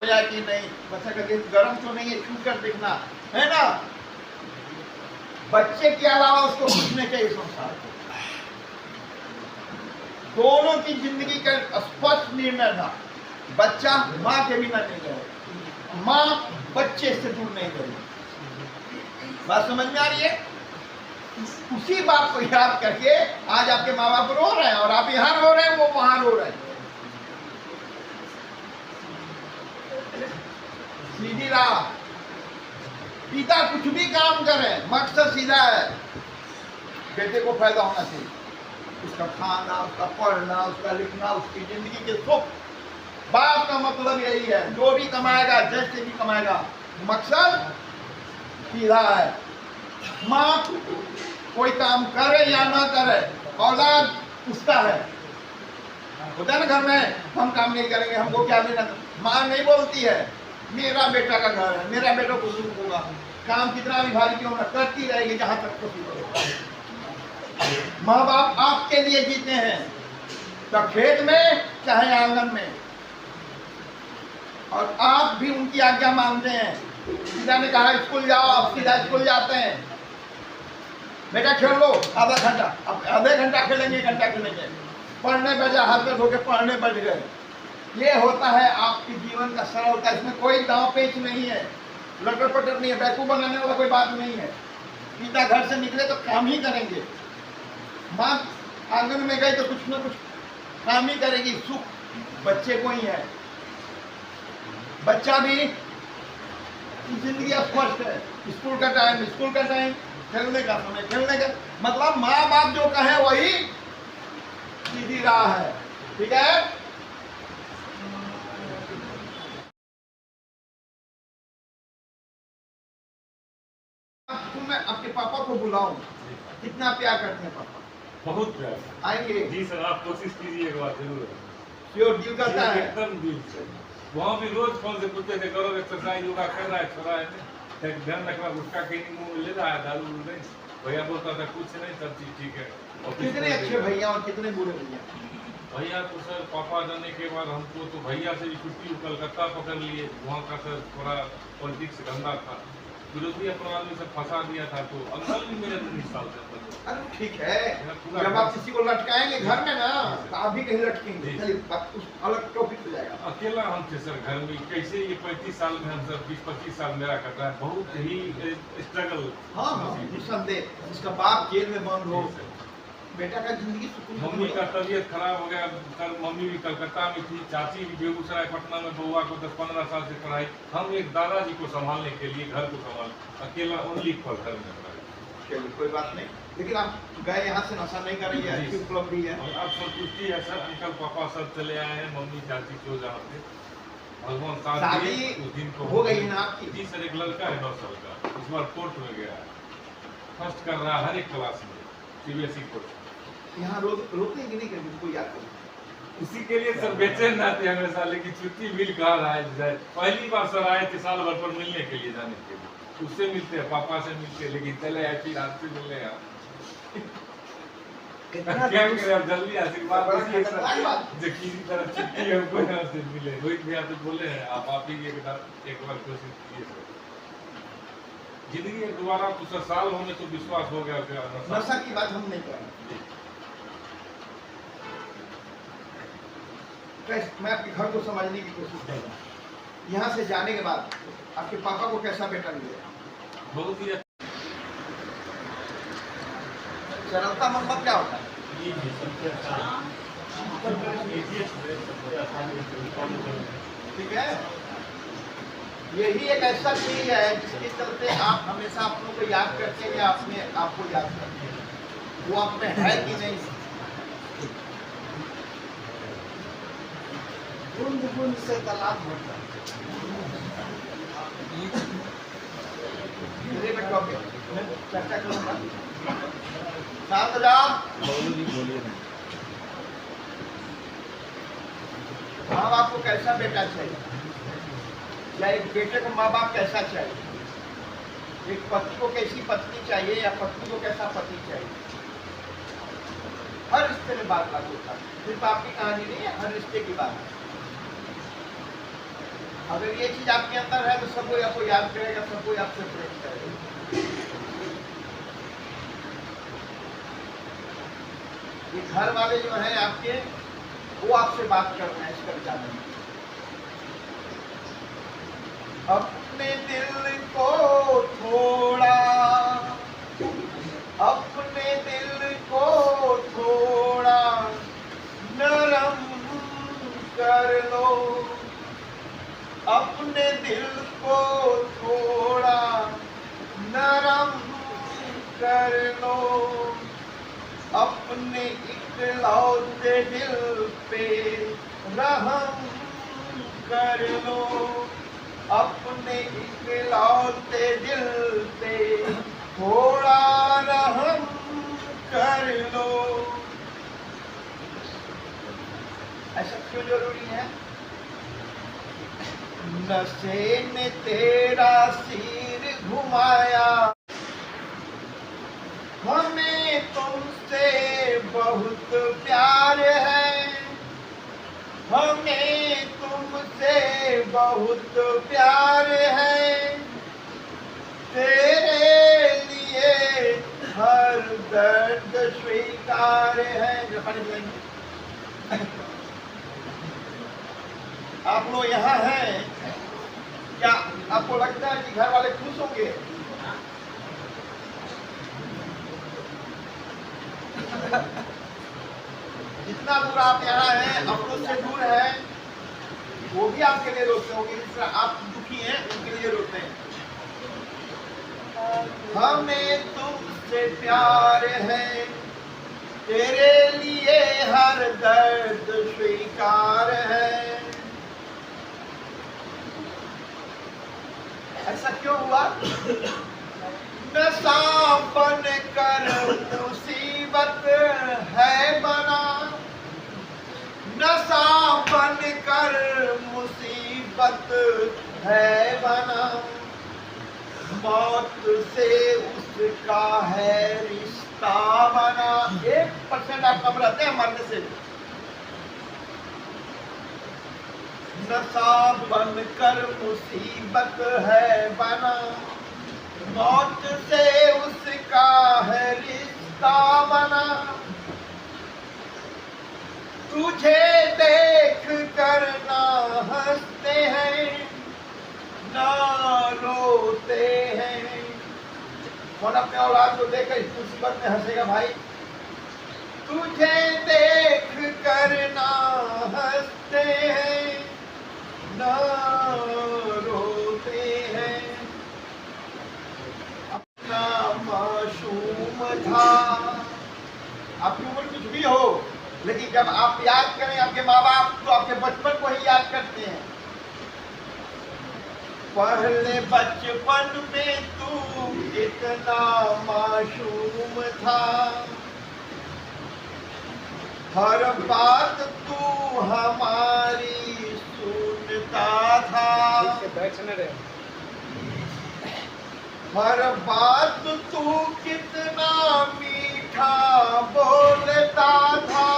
या कि नहीं, बच्चा का गर्म तो नहीं है, छू कर देखना है ना। बच्चे के अलावा उसको कुछ नहीं चाहिए संसार को। दोनों की जिंदगी का स्पष्ट निर्णय था, बच्चा माँ के बिना नहीं रहे, माँ बच्चे से दूर नहीं रही। बात समझ में आ रही है? उसी बात को याद करके आज आपके माँ बाप रो रहे हैं, और आप यहाँ रो रहे हैं, वो वहां रो रहे हैं। सीधी राह, पिता कुछ भी काम करे, मकसद सीधा है, बेटे को फायदा होना चाहिए, उसका खाना, उसका पढ़ना, उसका लिखना, उसकी जिंदगी के सुख। बाप का मतलब यही है, जो भी कमाएगा, जैसे भी कमाएगा, मकसद सीधा है। माँ कोई काम करे या ना करे, औलाद उसका है। होता है ना घर में, हम काम नहीं करेंगे, हमको क्या देना। माँ नहीं बोलती है मेरा बेटा का घर है, मेरा बेटा को सुख होगा, काम कितना भी भारी क्यों ना, करती रहेगी जहां तक कोशिश। माँ बाप आपके लिए जीते हैं, तो खेत में चाहे आंगन में, और आप भी उनकी आज्ञा मानते हैं। पिता ने कहा स्कूल जाओ, आप सीधा स्कूल जाते हैं। बेटा खेल लो आधा घंटा, अब आधे घंटा खेलेंगे, घंटा खेलेंगे, पढ़ने बजा, हाथ में धोके पढ़ने बैठ गए। ये होता है आपके जीवन का सरलता, इसमें कोई दांव पेच नहीं है, लटर पटर नहीं है, बैकू बनाने वाला कोई बात नहीं है। पिता घर से निकले तो काम ही करेंगे, माँ आंगन में गए तो कुछ ना कुछ काम ही करेगी, सुख बच्चे को ही है। बच्चा भी जिंदगी स्पष्ट है, स्कूल का टाइम स्कूल का टाइम, खेलने का समय खेलने का, मतलब माँ बाप जो कहे वही सीधी राह है। ठीक है, मैं आपके पापा को बुलाऊं, कितना प्यार करते हैं पापा? बहुत प्यार। आएंगे जी सर, आप कोशिश कीजिए, एक बार जरूर। श्योर, दिल करता है एकदम दिल से। वहाँ भी रोज फोन से पूछते थे, करो एक्सरसाइज, योगा कर रहा है छोरा है, ध्यान रखना, गुटखा कहीं मुंह में ले रहा है, दारू नहीं। भैया बोलता था कुछ नहीं, सब चीज ठीक है। और कितने अच्छे भैया और कितने बुरे भैया। भैया तो सर पापा जाने के बाद हमको तो भैया से भी छुट्टी कलकत्ता पकड़ लिए, वहाँ का सर थोड़ा पॉलिटिक्स गंदा था, विरोधी अपना आदमी से फंसा दिया था, तो अंकल भी मेरे 30 साल से। अरे ठीक है, जब आप किसी को लटकाएंगे घर में ना, तो आप भी कहीं लटकेंगे, अलग टॉपिक हो जाएगा। अकेला हम थे सर घर में, कैसे ये 35 साल में हम सर 20-25 साल मेरा कटा है, बहुत ही स्ट्रगल। हाँ निस्संदेह, जिसका बाप जेल में बंद हो, बेटा का जिंदगी सुकून। मम्मी का तबीयत खराब हो गया, कल मम्मी भी कलकत्ता में थी, चाची भी बेगूसराय पटना में, बउआ को 10-15 साल से पढ़ाई, हम एक दादाजी को संभालने के लिए घर को संभाल, अकेला ओनली फॉर घर में। चलिए कोई बात नहीं, लेकिन आप गए यहाँ से नशा नहीं कर रही है, अच्छी उपलब्धि है। और अब संतुष्टि है सर, अंकल पापा सब चले आए हैं, मम्मी चाची जो जहाँ थे, भगवान शादी उस दिन को हो गई है ना आपकी? जी सर, एक लड़का है 9 साल का, इस बार कोर्ट में गया है, फर्स्ट कर रहा है हर एक क्लास में, CBSE कोर्ट। यहाँ रोते कि नहीं कभी उसको याद करो? इसी के लिए सर बेचैन रहते हैं हमेशा, लेकिन छुट्टी मिल कहाँ रहा है। पहली बार सर आए थे साल भर पर मिलने के लिए, जाने के लिए उससे मिलते हैं, पापा से मिलते हैं, लेकिन चले आए फिर आपसे मिलने। क्या करें अब, जल्दी आशीर्वाद जो किसी तरह छुट्टी है हमको यहाँ से मिले। रोहित भैया तो बोले हैं आप ही एक बार कोशिश कीजिए सर, जिंदगी दोबारा तो सर साल होने तो विश्वास हो गया। नशा की बात हम नहीं कर रहे, मैं आपके घर को समझने की कोशिश कर रहा हूँ। यहाँ से जाने के बाद आपके पापा को कैसा बेटा मिलेगा? बहुत ही सरलता मतलब क्या होता है? ठीक है, यही एक ऐसा चीज है जिसके चलते आप हमेशा अपनों को याद करते हैं या अपने आप को याद करते हैं, वो आप में है कि नहीं। बूंद बूंद से तालाब भरता है। चर्चा करूंगा, शांत जाओ। माँ बाप को कैसा बेटा चाहिए, या एक बेटे को माँ बाप कैसा चाहिए, एक पति को कैसी पत्नी चाहिए या पत्नी को कैसा पति चाहिए। हर रिश्ते में बात लागू होता है, सिर्फ आपकी कहानी नहीं है, हर रिश्ते की बात है। अगर ये चीज आपके अंदर है तो सब कोई आपको याद करेगा, सब कोई आपसे प्रेम करेगा। ये घर वाले जो है आपके, वो आपसे बात कर रहे हैं इसका विचार नहीं। अपने दिल को थोड़ा, अपने दिल को थोड़ा नरम कर लो, अपने दिल को थोड़ा नरम कर लो, अपने इकलौते दिल पे रहम कर लो, अपने इकलौते दिल पे थोड़ा रहम कर लो। ऐसा क्यों जरूरी है? नशे ने तेरा सिर घुमाया, हमें तुमसे बहुत प्यार है, हमें तुमसे बहुत प्यार है, तेरे लिए हर दर्द स्वीकार है। आप लोग यहाँ हैं, क्या आपको लगता है कि घर वाले खुश होंगे? जितना दूर आप यहाँ हैं, अपनों से दूर हैं, वो भी आपके लिए रोते होंगे, जिस तरह आप दुखी हैं उनके लिए रोते हैं। हमें तुमसे प्यार है, तेरे लिए हर दर्द स्वीकार है। ऐसा क्यों हुआ? नशा बन कर मुसीबत है बना, नशा बन कर मुसीबत है बना, मौत से उसका है रिश्ता बना। 1% आप कम रहते हैं मरने से। नशा बन कर मुसीबत है बना, मौत से उसका है रिश्ता बना, तुझे देख कर ना हंसते हैं ना रोते हैं। कौन अपने औलाद को देख कर इस मुसीबत में हंसेगा भाई? तुझे देख कर ना हंसते हैं ना रोते हैं। अपना मासूम था, आपकी उम्र कुछ भी हो, लेकिन जब आप याद करें आपके माँ बाप तो आपके बचपन को ही याद करते हैं। पहले बचपन में तू कितना मासूम था, हर बात तू हमारी सुनता था, हर बात तू कितना मीठा बोलता था।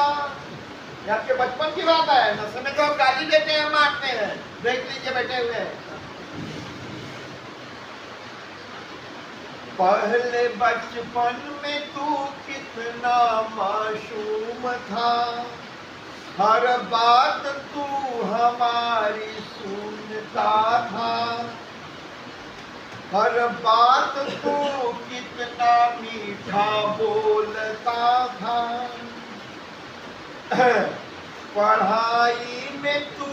ये आपके बचपन की बात है। नशे में तो गाली देते हैं, मारते हैं, देख लीजिए बैठे हुए हैं। पहले बचपन में तू कितना मासूम था, हर बात तू हमारी सुनता था, हर बात तू कितना मीठा बोलता था। पढ़ाई में तू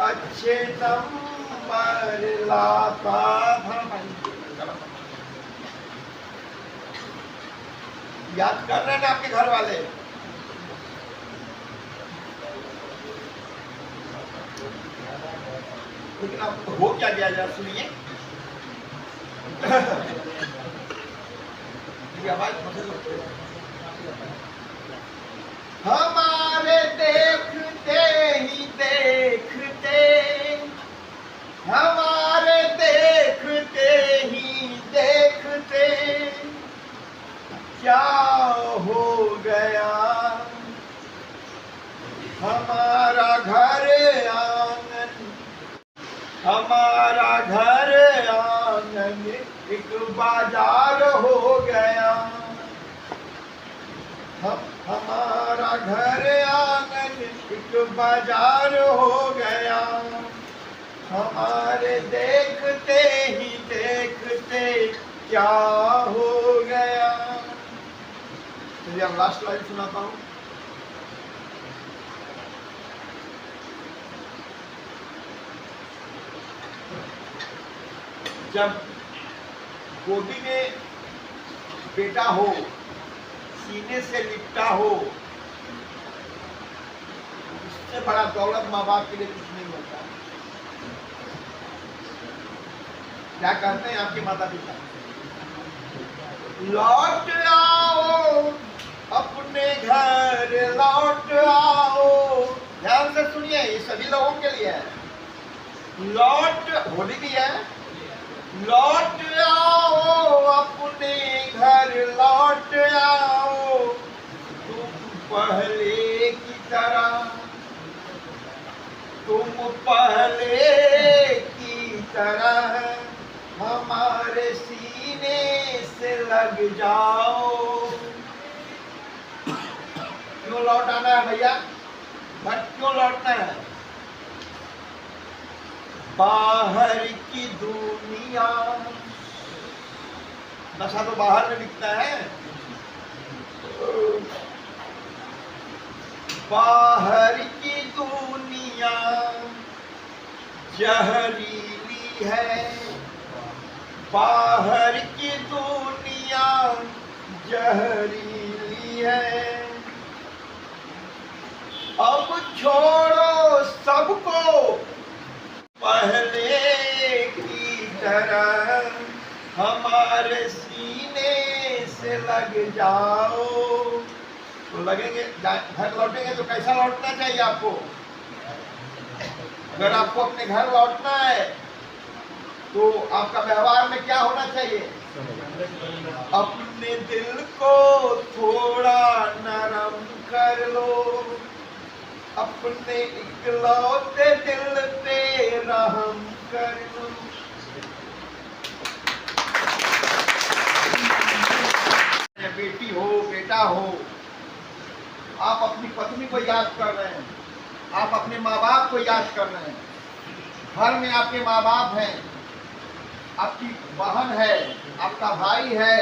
अच्छे नंबर लाता था। याद कर रहे हैं ना आपके घर वाले? लेकिन आप हो क्या गया जरा सुनिए। हमारे देखते ही देखते, हमारे देखते ही देखते क्या हो गया, हमारा घर आंगन, हमारा घर आंगन एक बाजार हो गया। हमारा घर आंगन एक बाजार हो गया। हमारे देखते ही देखते क्या हो गया। चलिए अब लास्ट लाइन सुनाता हूं। जब गोदी में बेटा हो, सीने से लिपटा हो, इससे बड़ा दौलत माँ बाप के लिए कुछ नहीं होता। क्या करते हैं आपके माता पिता? लौट आओ अपने घर, लौट आओ। ध्यान से सुनिए, ये सभी लोगों के लिए है। लौट, होली भी है। लौट आओ अपने घर, लौट आओ तुम पहले की तरह, तुम पहले की तरह हमारे सीने से लग जाओ। क्यों लौट आना है भैया? बट क्यों लौटना है? बाहर की दुनिया, नशा तो बाहर में बिकता है। बाहर की दुनिया जहरीली है, बाहर की दुनिया जहरीली है। अब छोड़ो सबको पहले की तरह हमारे सीने से लग जाओ। तो लगेंगे, घर लौटेंगे तो कैसा लौटना चाहिए आपको? अगर आपको अपने घर लौटना है तो आपका व्यवहार में क्या होना चाहिए? अपने दिल को थोड़ा नरम कर लो, अपने इकलौते दिल पे रहम कर लो। बेटी हो, बेटा हो, आप अपनी पत्नी को याद कर रहे हैं, आप अपने माँ बाप को याद कर रहे हैं। घर में आपके माँ बाप हैं, आपकी बहन है, आपका भाई है,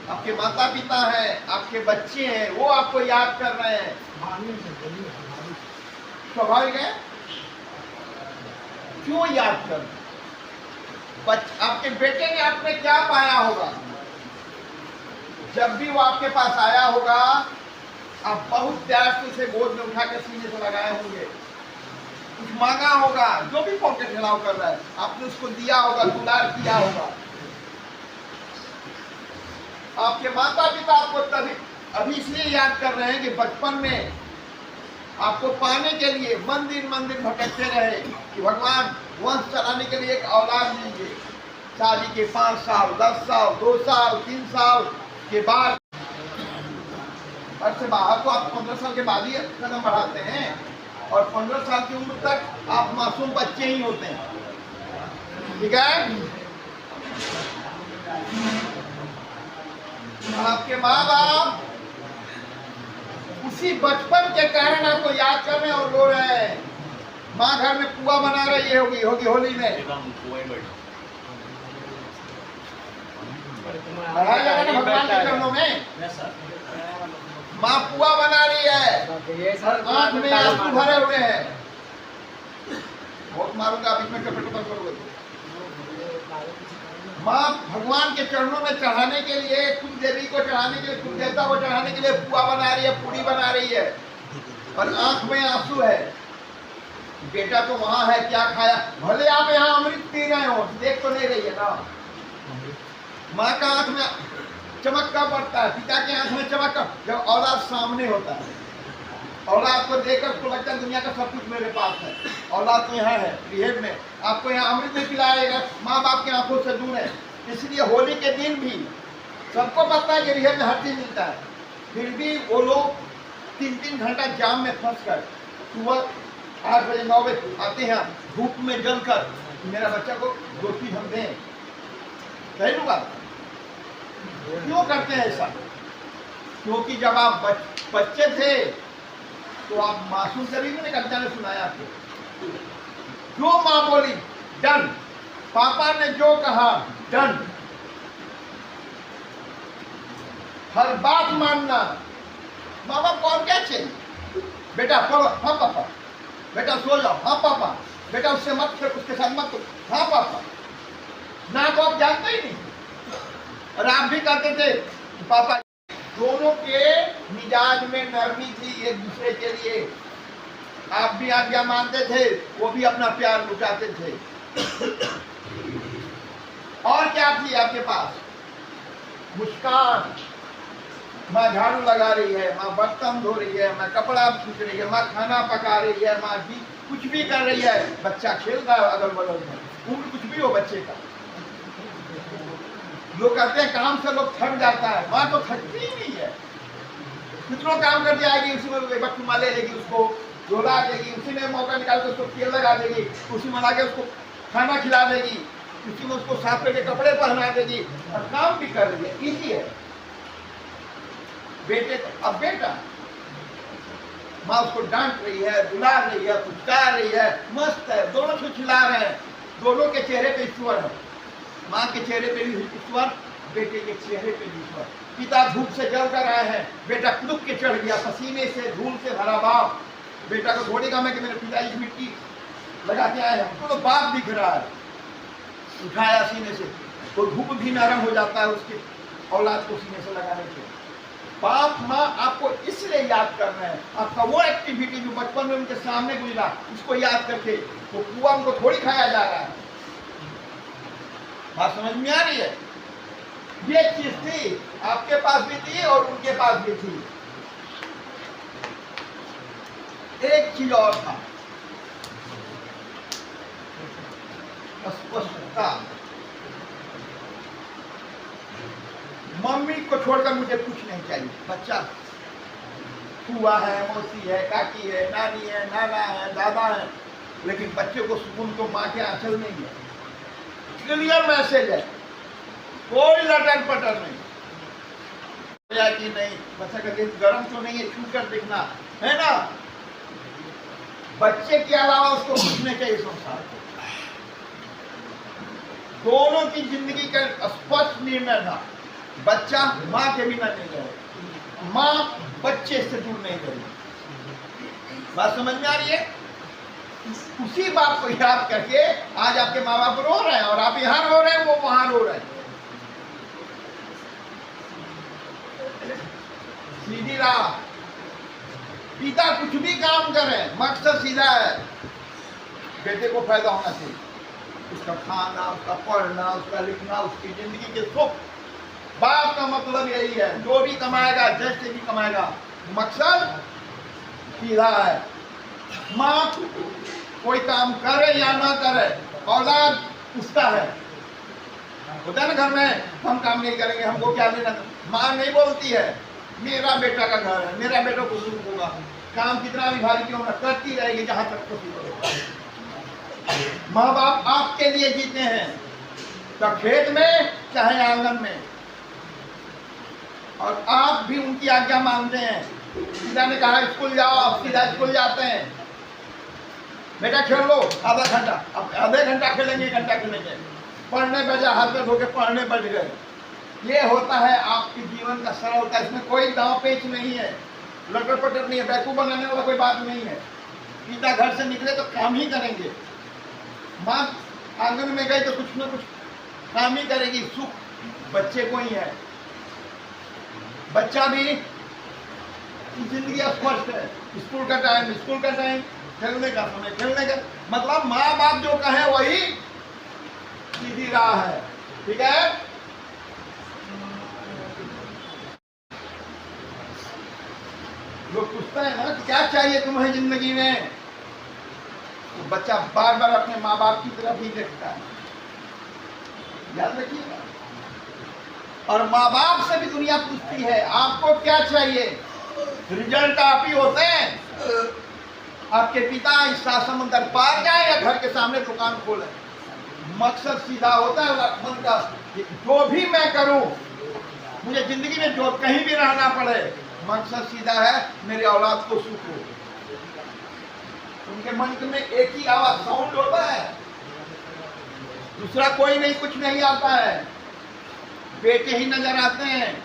आपके माता पिता हैं, आपके बच्चे हैं, वो आपको याद कर रहे हैं। स्वाभाविक है। क्यों याद कर? आपके बेटे ने आपने क्या पाया होगा? जब भी वो आपके पास आया होगा, आप बहुत प्यार से उसे गोद में उठा के सीने से लगाए होंगे, कुछ मांगा होगा, जो भी पॉकेट हिलाव कर रहा है आपने उसको दिया होगा, दुलार किया होगा। आपके माता पिता आपको तभी अभी इसलिए याद कर रहे हैं कि बचपन में आपको पाने के लिए मंदिर मंदिर भटकते रहे कि भगवान वंश चलाने के लिए एक औलाद दीजिए। शादी के 5 साल, 10 साल, 2 साल, 3 साल के बाद, घर से बाहर तो आप 15 साल के बाद ही कदम बढ़ाते हैं, और 15 साल की उम्र तक आप मासूम बच्चे ही होते हैं। ठीक है? आपके माँ बाप उसी बचपन के कारण आपको याद कर रहे हैं और रो रहे हैं। माँ घर में पुआ बना रही होगी होली में, बढ़ाया जाएगा ना भगवान के चरणों में। माँ पुआ बना रही है और आंख में आंसू भरे हुए हैं। बहुत मारूंगा आप इसमें कपट करोगे। माँ भगवान के चरणों में चढ़ाने के लिए, कुल देवी को चढ़ाने के लिए, कुल देवता को चढ़ाने के लिए पुआ बना रही है, पूरी बना रही है, और आंख में आंसू है। बेटा तो वहां है, क्या खाया? भले आप यहाँ अमृत पी रहे हो, देख तो नहीं रही है ना। माँ का आंख में चमक कब पड़ता है? पिता के आंख में चमक कब? जब औलाद सामने होता है। औलाद को देखकर उसको लगता है दुनिया का सब कुछ मेरे पास है। औलाद तो यहाँ है रिहेब में, आपको यहाँ अमृत में पिलाएगा, माँ बाप की आंखों से दूर है। इसलिए होली के दिन भी सबको पता है कि रिहेब में हर चीज मिलता है, फिर भी वो लोग 3-3 घंटा जाम में फंस कर सुबह 8 बजे 9 बजे आते हैं धूप में जलकर, मेरा बच्चा को रोटी हम दें। सही बात क्यों करते हैं ऐसा? क्योंकि जब आप बच्चे थे तो आप मासूम कभी भी नहीं करते, ने सुनाया आपको, जो माँ बोली डन, पापा ने जो कहा डन, हर बात मानना। माँ बाप को और क्या चाहिए? बेटा पढ़ो, हाँ पापा, बेटा सो जाओ, हाँ पापा, बेटा उससे मत खेल, उसके साथ मत, हाँ पापा। ना तो आप जानते ही नहीं, और आप भी कहते थे पापा। दोनों के मिजाज में नरमी थी एक दूसरे के लिए। आप भी आज्ञा मानते थे, वो भी अपना प्यार लुटाते थे। और क्या थी आपके पास? मुस्कान। माँ झाड़ू लगा रही है, माँ बर्तन धो रही है, माँ कपड़ा खींच रही है, माँ खाना पका रही है, माँ भी कुछ भी कर रही है, बच्चा खेल रहा है अगल बगल में, उम्र कुछ भी हो बच्चे का। लोग कहते हैं काम से लोग थक जाता है, माँ तो थकती ही नहीं है। कितनों काम कर जाएगी, उसी में बच्चू ले लेगी, उसको झोला देगी, उसी में मौका निकाल के उसको तेल लगा देगी, उसी में लाके उसको खाना खिला देगी, उसी में उसको साफ करके कपड़े पहना देगी, और काम भी कर रही है। इजी है। बेटे को अब बेटा, माँ उसको डांट रही है, बुला रही है, पुचकार रही है, मस्त है, दोनों को खिला रहे हैं, दोनों के चेहरे पे ईश्वर है। माँ के चेहरे पे भी ईश्वर, बेटे के चेहरे पे भी ईश्वर। पिता धूप से जल कर आए हैं, बेटा कुदुक के चढ़ गया, पसीने से धूल से भरा बाप। बेटा को थोड़ी काम है कि मेरे पिताजी मिट्टी लगा के आए हैं, हमको तो बाप दिख रहा है। उठाया सीने से तो धूप भी नरम हो जाता है उसके औलाद को सीने से लगाने से। बाप माँ आपको इसलिए याद कर रहे हैं, आपका वो एक्टिविटी जो बचपन में उनके सामने गुजरा, उसको याद करके वो कुआं उनको थोड़ी खाया जा रहा है। बात समझ में आ रही है? ये चीज थी, आपके पास भी थी और उनके पास भी थी। एक चीज और था, स्पष्टता। मम्मी को छोड़कर मुझे कुछ नहीं चाहिए। बच्चा हुआ है, मौसी है, काकी है, नानी है, नाना है, दादा है, लेकिन बच्चे को सुकून तो माँ के आंचल में ही है। क्लियर मैसेज है, कोई लटर पटर नहीं कि नहीं बच्चा का दिन गर्म तो नहीं है, छू कर देखना है ना। बच्चे के अलावा उसको कुछ नहीं चाहिए संसार को। दोनों की जिंदगी का स्पष्ट निर्णय था, बच्चा माँ के बिना नहीं रहे, माँ बच्चे से दूर नहीं रही। बात समझ में आ रही है? उसी बात को याद करके आज आपके माँ बाप रो रहे हैं, और आप यहाँ रो रहे हैं, वो वहां रो रहे हैं। सीधी राह। पिता कुछ भी काम करे, मकसद सीधा है, बेटे को फायदा होना चाहिए, उसका खाना, उसका पढ़ना, उसका लिखना, उसकी जिंदगी के सुख। बाप का मतलब यही है, जो भी कमाएगा, जैसे भी कमाएगा, मकसद सीधा है। माँ कोई काम करे या ना करे, औलाद उसका है। होता है ना घर में, हम काम नहीं करेंगे, हमको क्या लेना। माँ नहीं बोलती है मेरा बेटा का घर है, मेरा बेटा को सुख होगा, काम कितना भी भारी क्यों ना, करती रहेगी जहां तक पॉसिबल। माँ बाप आपके लिए जीते हैं, चाहे खेत में चाहे आंगन में, और आप भी उनकी आज्ञा मानते हैं। पिता ने कहा स्कूल जाओ, आप सीधा स्कूल जाते हैं। बेटा खेल लो आधा घंटा, अब आधे घंटा खेलेंगे, घंटा खेलेंगे, पढ़ने पर जा, हाथ में धोके पढ़ने बैठ गए। ये होता है आपके जीवन का सरलता। इसमें कोई दांव पेच नहीं है, लटर पटर नहीं है, बैकू बनाने वाला कोई बात नहीं है। पिता घर से निकले तो काम ही करेंगे, माँ आंगन में गई तो कुछ ना कुछ काम ही करेगी। सुख बच्चे को ही है। बच्चा भी जिंदगी स्पष्ट है, स्कूल का टाइम स्कूल का टाइम, खेलने का समय खेलने का, मतलब माँ बाप जो कहे वही सीधी राह है। ठीक है? लोग पूछते हैं ना क्या चाहिए तुम्हें जिंदगी में, तो बच्चा बार बार अपने माँ बाप की तरफ ही देखता है, याद रखिएगा। और माँ बाप से भी दुनिया पूछती है आपको क्या चाहिए, रिजल्ट आप ही होते हैं। आपके पिता इस समुद्र पार जाए या घर के सामने दुकान खोले, मकसद सीधा होता है मन का। जो भी मैं करूं, मुझे जिंदगी में जो कहीं भी रहना पड़े, मकसद सीधा है, मेरे औलाद को सुख हो। उनके मन में एक ही आवाज साउंड होता है, दूसरा कोई नहीं, कुछ नहीं आता है, बेटे ही नजर आते हैं।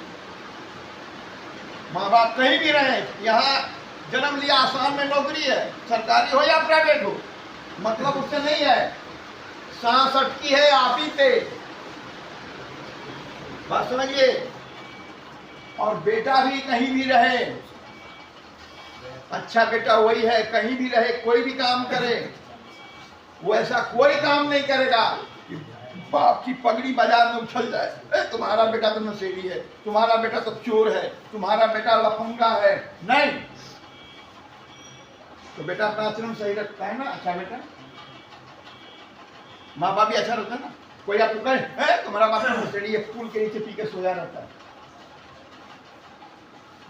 माँ बाप कहीं भी रहे, यहाँ जन्म लिया, आसाम में नौकरी है, सरकारी हो या प्राइवेट हो, मतलब उससे नहीं है, सांस अटकी है आप ही पे, बात समझिए। और बेटा भी कहीं भी रहे, अच्छा बेटा वही है, कहीं भी रहे, कोई भी काम करे, वो ऐसा कोई काम नहीं करेगा कि बाप की पगड़ी बाजार में उछल जाए, तुम्हारा बेटा तो नशेड़ी है, तुम्हारा बेटा तो चोर है, तुम्हारा बेटा लफंगा है। नहीं, तो बेटा अपना आचरण सही रखता है ना, अच्छा बेटा, माँ बाप भी अच्छा रखता है ना। कोई आपको कहे तुम्हारा बाप तो नशेड़ी है, पुल के नीचे पी के सोया रहता है,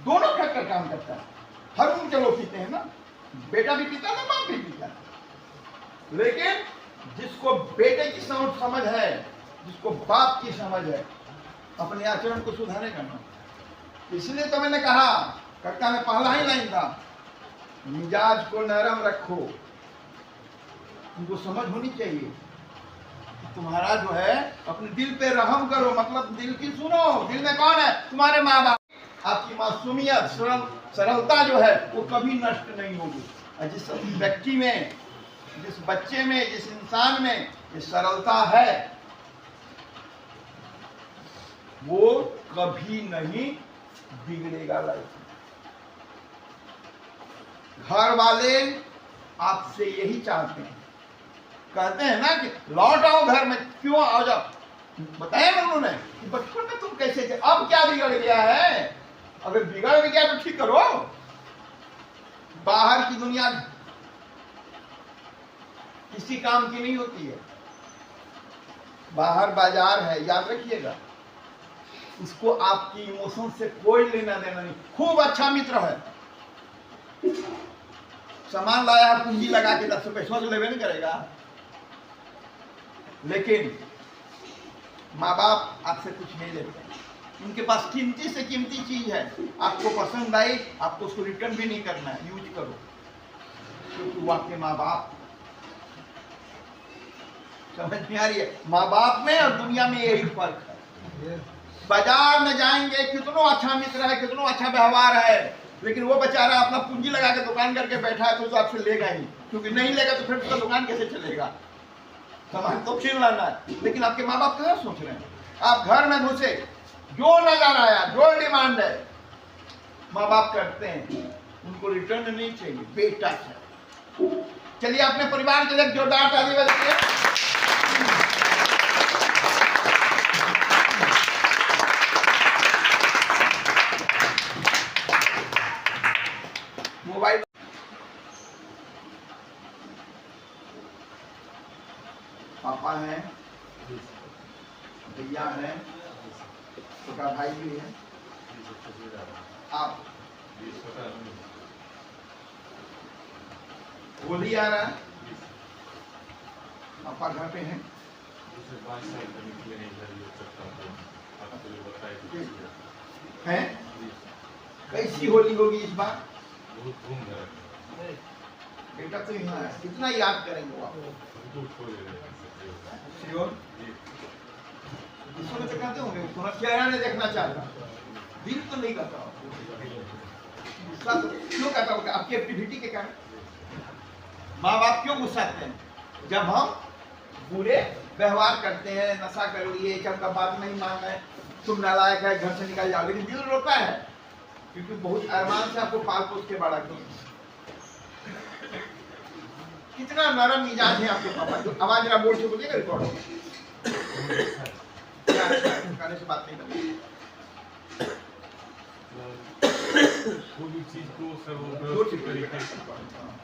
दोनों फैक्टर काम करता है। हर उन के लोग पीते हैं ना, बेटा भी पीता है, बाप भी पीता है। लेकिन जिसको बेटे की समझ है, जिसको बाप की समझ है, अपने आचरण को सुधारे करना। इसलिए तो मैंने कहा, कविता में पहला ही लाइन था, मिजाज को नरम रखो। तुमको समझ होनी चाहिए, तुम्हारा जो है अपने दिल पे रहम करो, मतलब दिल की सुनो। दिल में कौन है? तुम्हारे माँ बाप। आपकी मासूमियत, सरलता जो है वो कभी नष्ट नहीं होगी। और जिस व्यक्ति में, जिस बच्चे में, जिस इंसान में ये सरलता है, वो कभी नहीं बिगड़ेगा लाइफ। घर वाले आपसे यही चाहते हैं, कहते हैं ना कि लौट आओ घर में। क्यों आओ जाओ? बताया ना उन्होंने कि बचपन में तुम कैसे थे, अब क्या बिगड़ गया है? अगर बिगड़ भी गया तो ठीक करो। बाहर की दुनिया किसी काम की नहीं होती है, बाहर बाजार है, याद रखिएगा। उसको आपकी इमोशन से कोई लेना देना नहीं। खूब अच्छा मित्र है, सामान लाया, पूंजी लगा के 10 रुपए सोच लेवे नहीं करेगा। लेकिन माँ बाप आपसे कुछ नहीं लेते, उनके पास कीमती से कीमती चीज है, आपको पसंद आई, आपको उसको रिटर्न भी नहीं करना है, यूज करो, क्योंकि वो आपके माँ बाप। समझ में आ रही है? माँ बाप में और दुनिया में यही फर्क है। बाजार में जाएंगे, कितना अच्छा मित्र है, कितना अच्छा व्यवहार है, लेकिन वो बेचारा अपना पूंजी लगा के दुकान करके बैठा है, तो आपसे लेगा ही, क्योंकि नहीं लेगा तो फिर उसका दुकान कैसे चलेगा? सामान तो छीन लाना है। लेकिन आपके माँ बाप कहाँ सोच रहे हैं? आप घर में घुसे, जो नजर आया, जो डिमांड है, माँ बाप करते हैं, उनको रिटर्न नहीं चाहिए, बेटा है। चलिए अपने परिवार के लिए जोरदार ताली बजाइए। मोबाइल पापा हैं, भैया हैं, छोटा भाई भी है, आप होली आ रहा है, पापा घर पे हैं, हैं? कैसी होली होगी इस बार? बेटा तो यहाँ है, कितना याद करेंगे आप? इसमें तो कहते होंगे थोड़ा चेहरा नहीं देखना चाहता, दिल तो नहीं करता, गुस्सा तो क्यों कहता होगा? आपकी एक्टिविटी के कारण माँ बाप क्यों गुस्साते हैं? जब हम बुरे व्यवहार करते हैं, नशा कर लिए, जब का बात नहीं मान रहे, तुम नालायक है, घर से निकल जाओ, लेकिन दिल रोता है, क्योंकि बहुत अरमान से आपको पाल पोस के बड़ा किया। कितना नरम मिजाज है आपके पापा। जो आवाज जरा बोल के बोलिएगा, रिकॉर्ड गाने से बात नहीं करनी। कोई भी चीज को सर्वव्यापी तरीके से,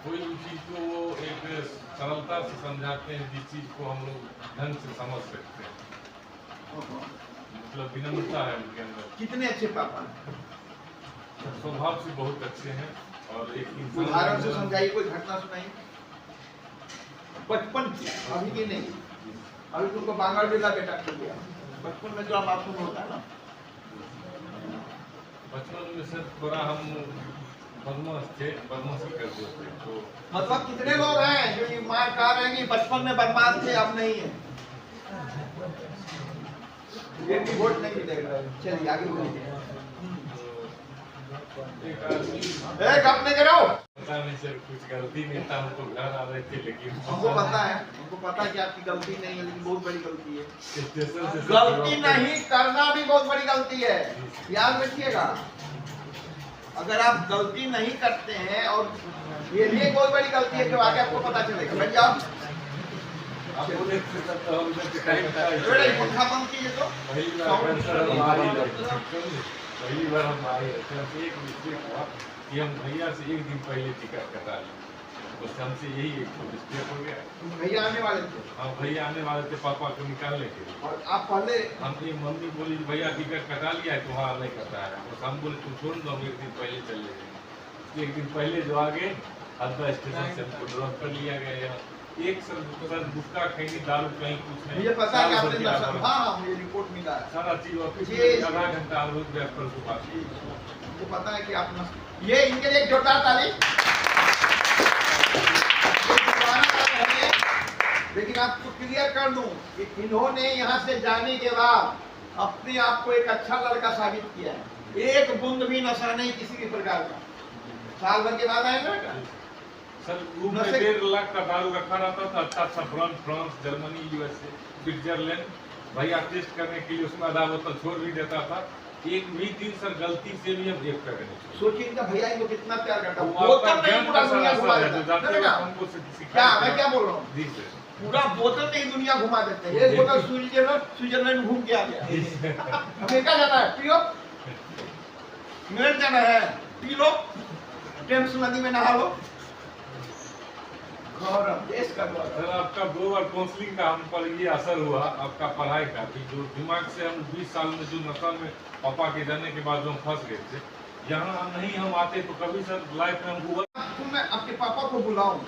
कोई भी चीज को वो एक सरलता से समझाते हैं, जिस चीज को हम लोग ढंग से समझ सकते हैं। मतलब विनम्रता है उनके अंदर। कितने अच्छे पापा हैं, स्वभाव से बहुत अच्छे हैं और एक इंसान उदाहरण से समझाइए, कोई घटना सुनाइए बचपन की, अभी की नहीं। अभी तुमको बांगड़ बिल्ला बेटा मिल गया, बचपन में जो मासूम होता है ना। बचपन में सर थोड़ा हम बदमाश थे, बदमाशी करते थे तो मतलब कितने लोग हैं जो ये मार खा रहे हैं कि बचपन में बदमाश थे, अब नहीं है। ये भी वोट नहीं मिलेगा। चलिए आगे बढ़िए। एक आदमी एक अपने करो। पता नहीं सर कुछ गलती नहीं था, हमको घर आ रहे थे लेकिन हमको पता है कि आपकी गलती नहीं है, लेकिन बहुत बड़ी गलती है। स्टेशन से गलती नहीं करना भी बहुत बड़ी गलती है, याद रखिएगा। अगर आप गलती नहीं करते हैं और ये भी एक बहुत बड़ी गलती है कि आगे आपको पता चलेगा। बैठ जाओ। आप बोले तो हम जब टाइम था अरे पंखा बंद कीजिए तो। पहली बार हम आए थे, हमसे एक मिस्टेक हुआ कि हम भैया से एक दिन पहले टिकट कटा ली, तो हमसे यही एक मिस्टेक हो गया। भैया आने वाले थे हाँ भैया आने वाले थे पापा को निकालने के लिए, और आप पहले हमने मम्मी बोली भैया टिकट कटा लिया है, तुम्हारा नहीं कटा है। तो हम बोले तुम छोड़ दो, हम एक दिन पहले चले गए। एक दिन पहले जो आगे हरदा स्टेशन से हमको ड्रॉप कर लिया गया यहाँ। एक सर गुटखा खैनी दारू कहीं कुछ नहीं, मुझे पता है कि साल आपने भर नशा, के हाँ मुझे रिपोर्ट मिला है। सारा चीज ऑफिस ये- में आधा घंटा रोज व्यापार को बात की। मुझे पता है कि आप ये इनके लिए एक जोरदार ताली। लेकिन आपको क्लियर कर दूं कि इन्होंने यहाँ से जाने के बाद अपने आप को एक अच्छा लड़का साबित किया है। एक बूंद भी नशा नहीं किसी भी प्रकार का। साल भर के बाद आए ना बेटा? सर रूम में 1.5 लाख का दारू रखा रहता था, अच्छा अच्छा brand, France, Germany, USA, Switzerland. भैया टेस्ट करने के लिए उसमें आधा बोतल छोड़ भी देता था। एक भी दिन सर गलती से भी हम एक पैकेट नहीं छोड़े। सोचिए इनका भैया इनको कितना प्यार करता है। वो बोतल आपका नहीं ज्ञान पूरा का दुनिया सारा घुमा असर है, देता जो जाते है। हुए ना? हमको क्या सिखाया मैं क्या बोल रहा हूँ? जी सर। पूरा बोतल में ही दुनिया घुमा देते हैं। एक बोतल स्विट्जरलैंड घूम के आ गया। अमेरिका जाना है, पियो। इंग्लैंड जाना है, पी लो। टेम्स नदी में नहा लो। गौरव देश का गौरव। सर आपका 2 बार काउंसलिंग का हम पर ये असर हुआ आपका पढ़ाई का कि जो दिमाग से हम 20 साल में जो नशा में पापा के जाने के बाद जो हम फंस गए थे, यहाँ नहीं हम आते तो कभी सर लाइफ में हम हुआ। मैं आपके पापा को बुलाऊं,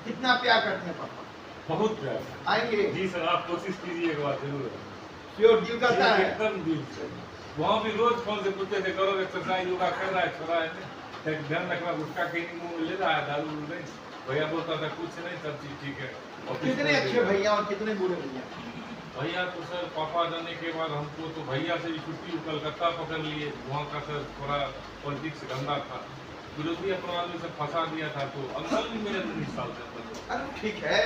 कितना प्यार करते हैं पापा? बहुत प्यार से। आएंगे? जी सर आप कोशिश कीजिए, एक बार जरूर श्योर दिल करता है। एकदम दिल से। वहाँ भी रोज फोन से पूछते थे करो एक्सरसाइज, योगा कर रहा है छोड़ा है, ध्यान रखना, गुटखा कहीं मुंह में ले रहा है, दारू नहीं। भैया बोलता था कुछ नहीं, सब चीज ठीक है। और कितने अच्छे भैया और कितने बुरे भैया। भैया तो सर पापा जाने के बाद हमको तो भैया से भी छुट्टी कलकत्ता पकड़ लिए। वहाँ का सर थोड़ा पॉलिटिक्स गंदा था, विरोधी अपना आदमी से फंसा दिया था, तो अंकल भी मेरे 30 साल से अंदर। अरे ठीक है,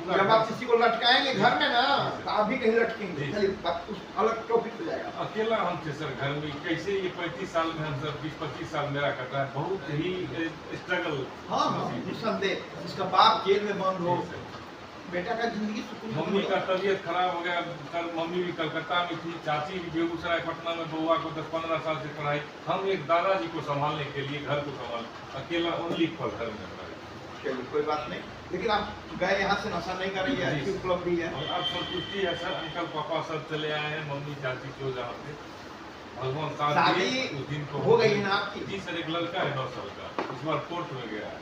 जब आप किसी को लटकाएंगे घर में ना तो आप भी कहीं लटकेंगे। चलिए उस अलग टॉपिक पे जाएगा। अकेला हम थे सर घर में, कैसे ये 35 साल में हम सर 20-25 साल मेरा कटा है, बहुत ही स्ट्रगल। हाँ निस्संदेह, जिसका बाप जेल में बंद हो, बेटा का जिंदगी सुकून। मम्मी का तबीयत खराब हो गया, कल मम्मी भी कलकत्ता में थी, चाची भी बेगूसराय पटना में, बउआ को 10-15 साल से पढ़ाई। हम एक दादाजी को संभालने के लिए घर को संभाल अकेला ओनली फॉर घर में। चलिए कोई बात नहीं, लेकिन आप गए यहाँ से नशा नहीं कर रही है, अच्छी उपलब्धि है। और अब संतुष्टि है सर, अंकल पापा सब चले आए हैं, मम्मी चाची जो जहाँ थे भगवान साथ शादी दिए, उस दिन को हो गई है ना आपकी? जी सर, एक लड़का है 9 साल का, इस बार कोर्ट में गया है,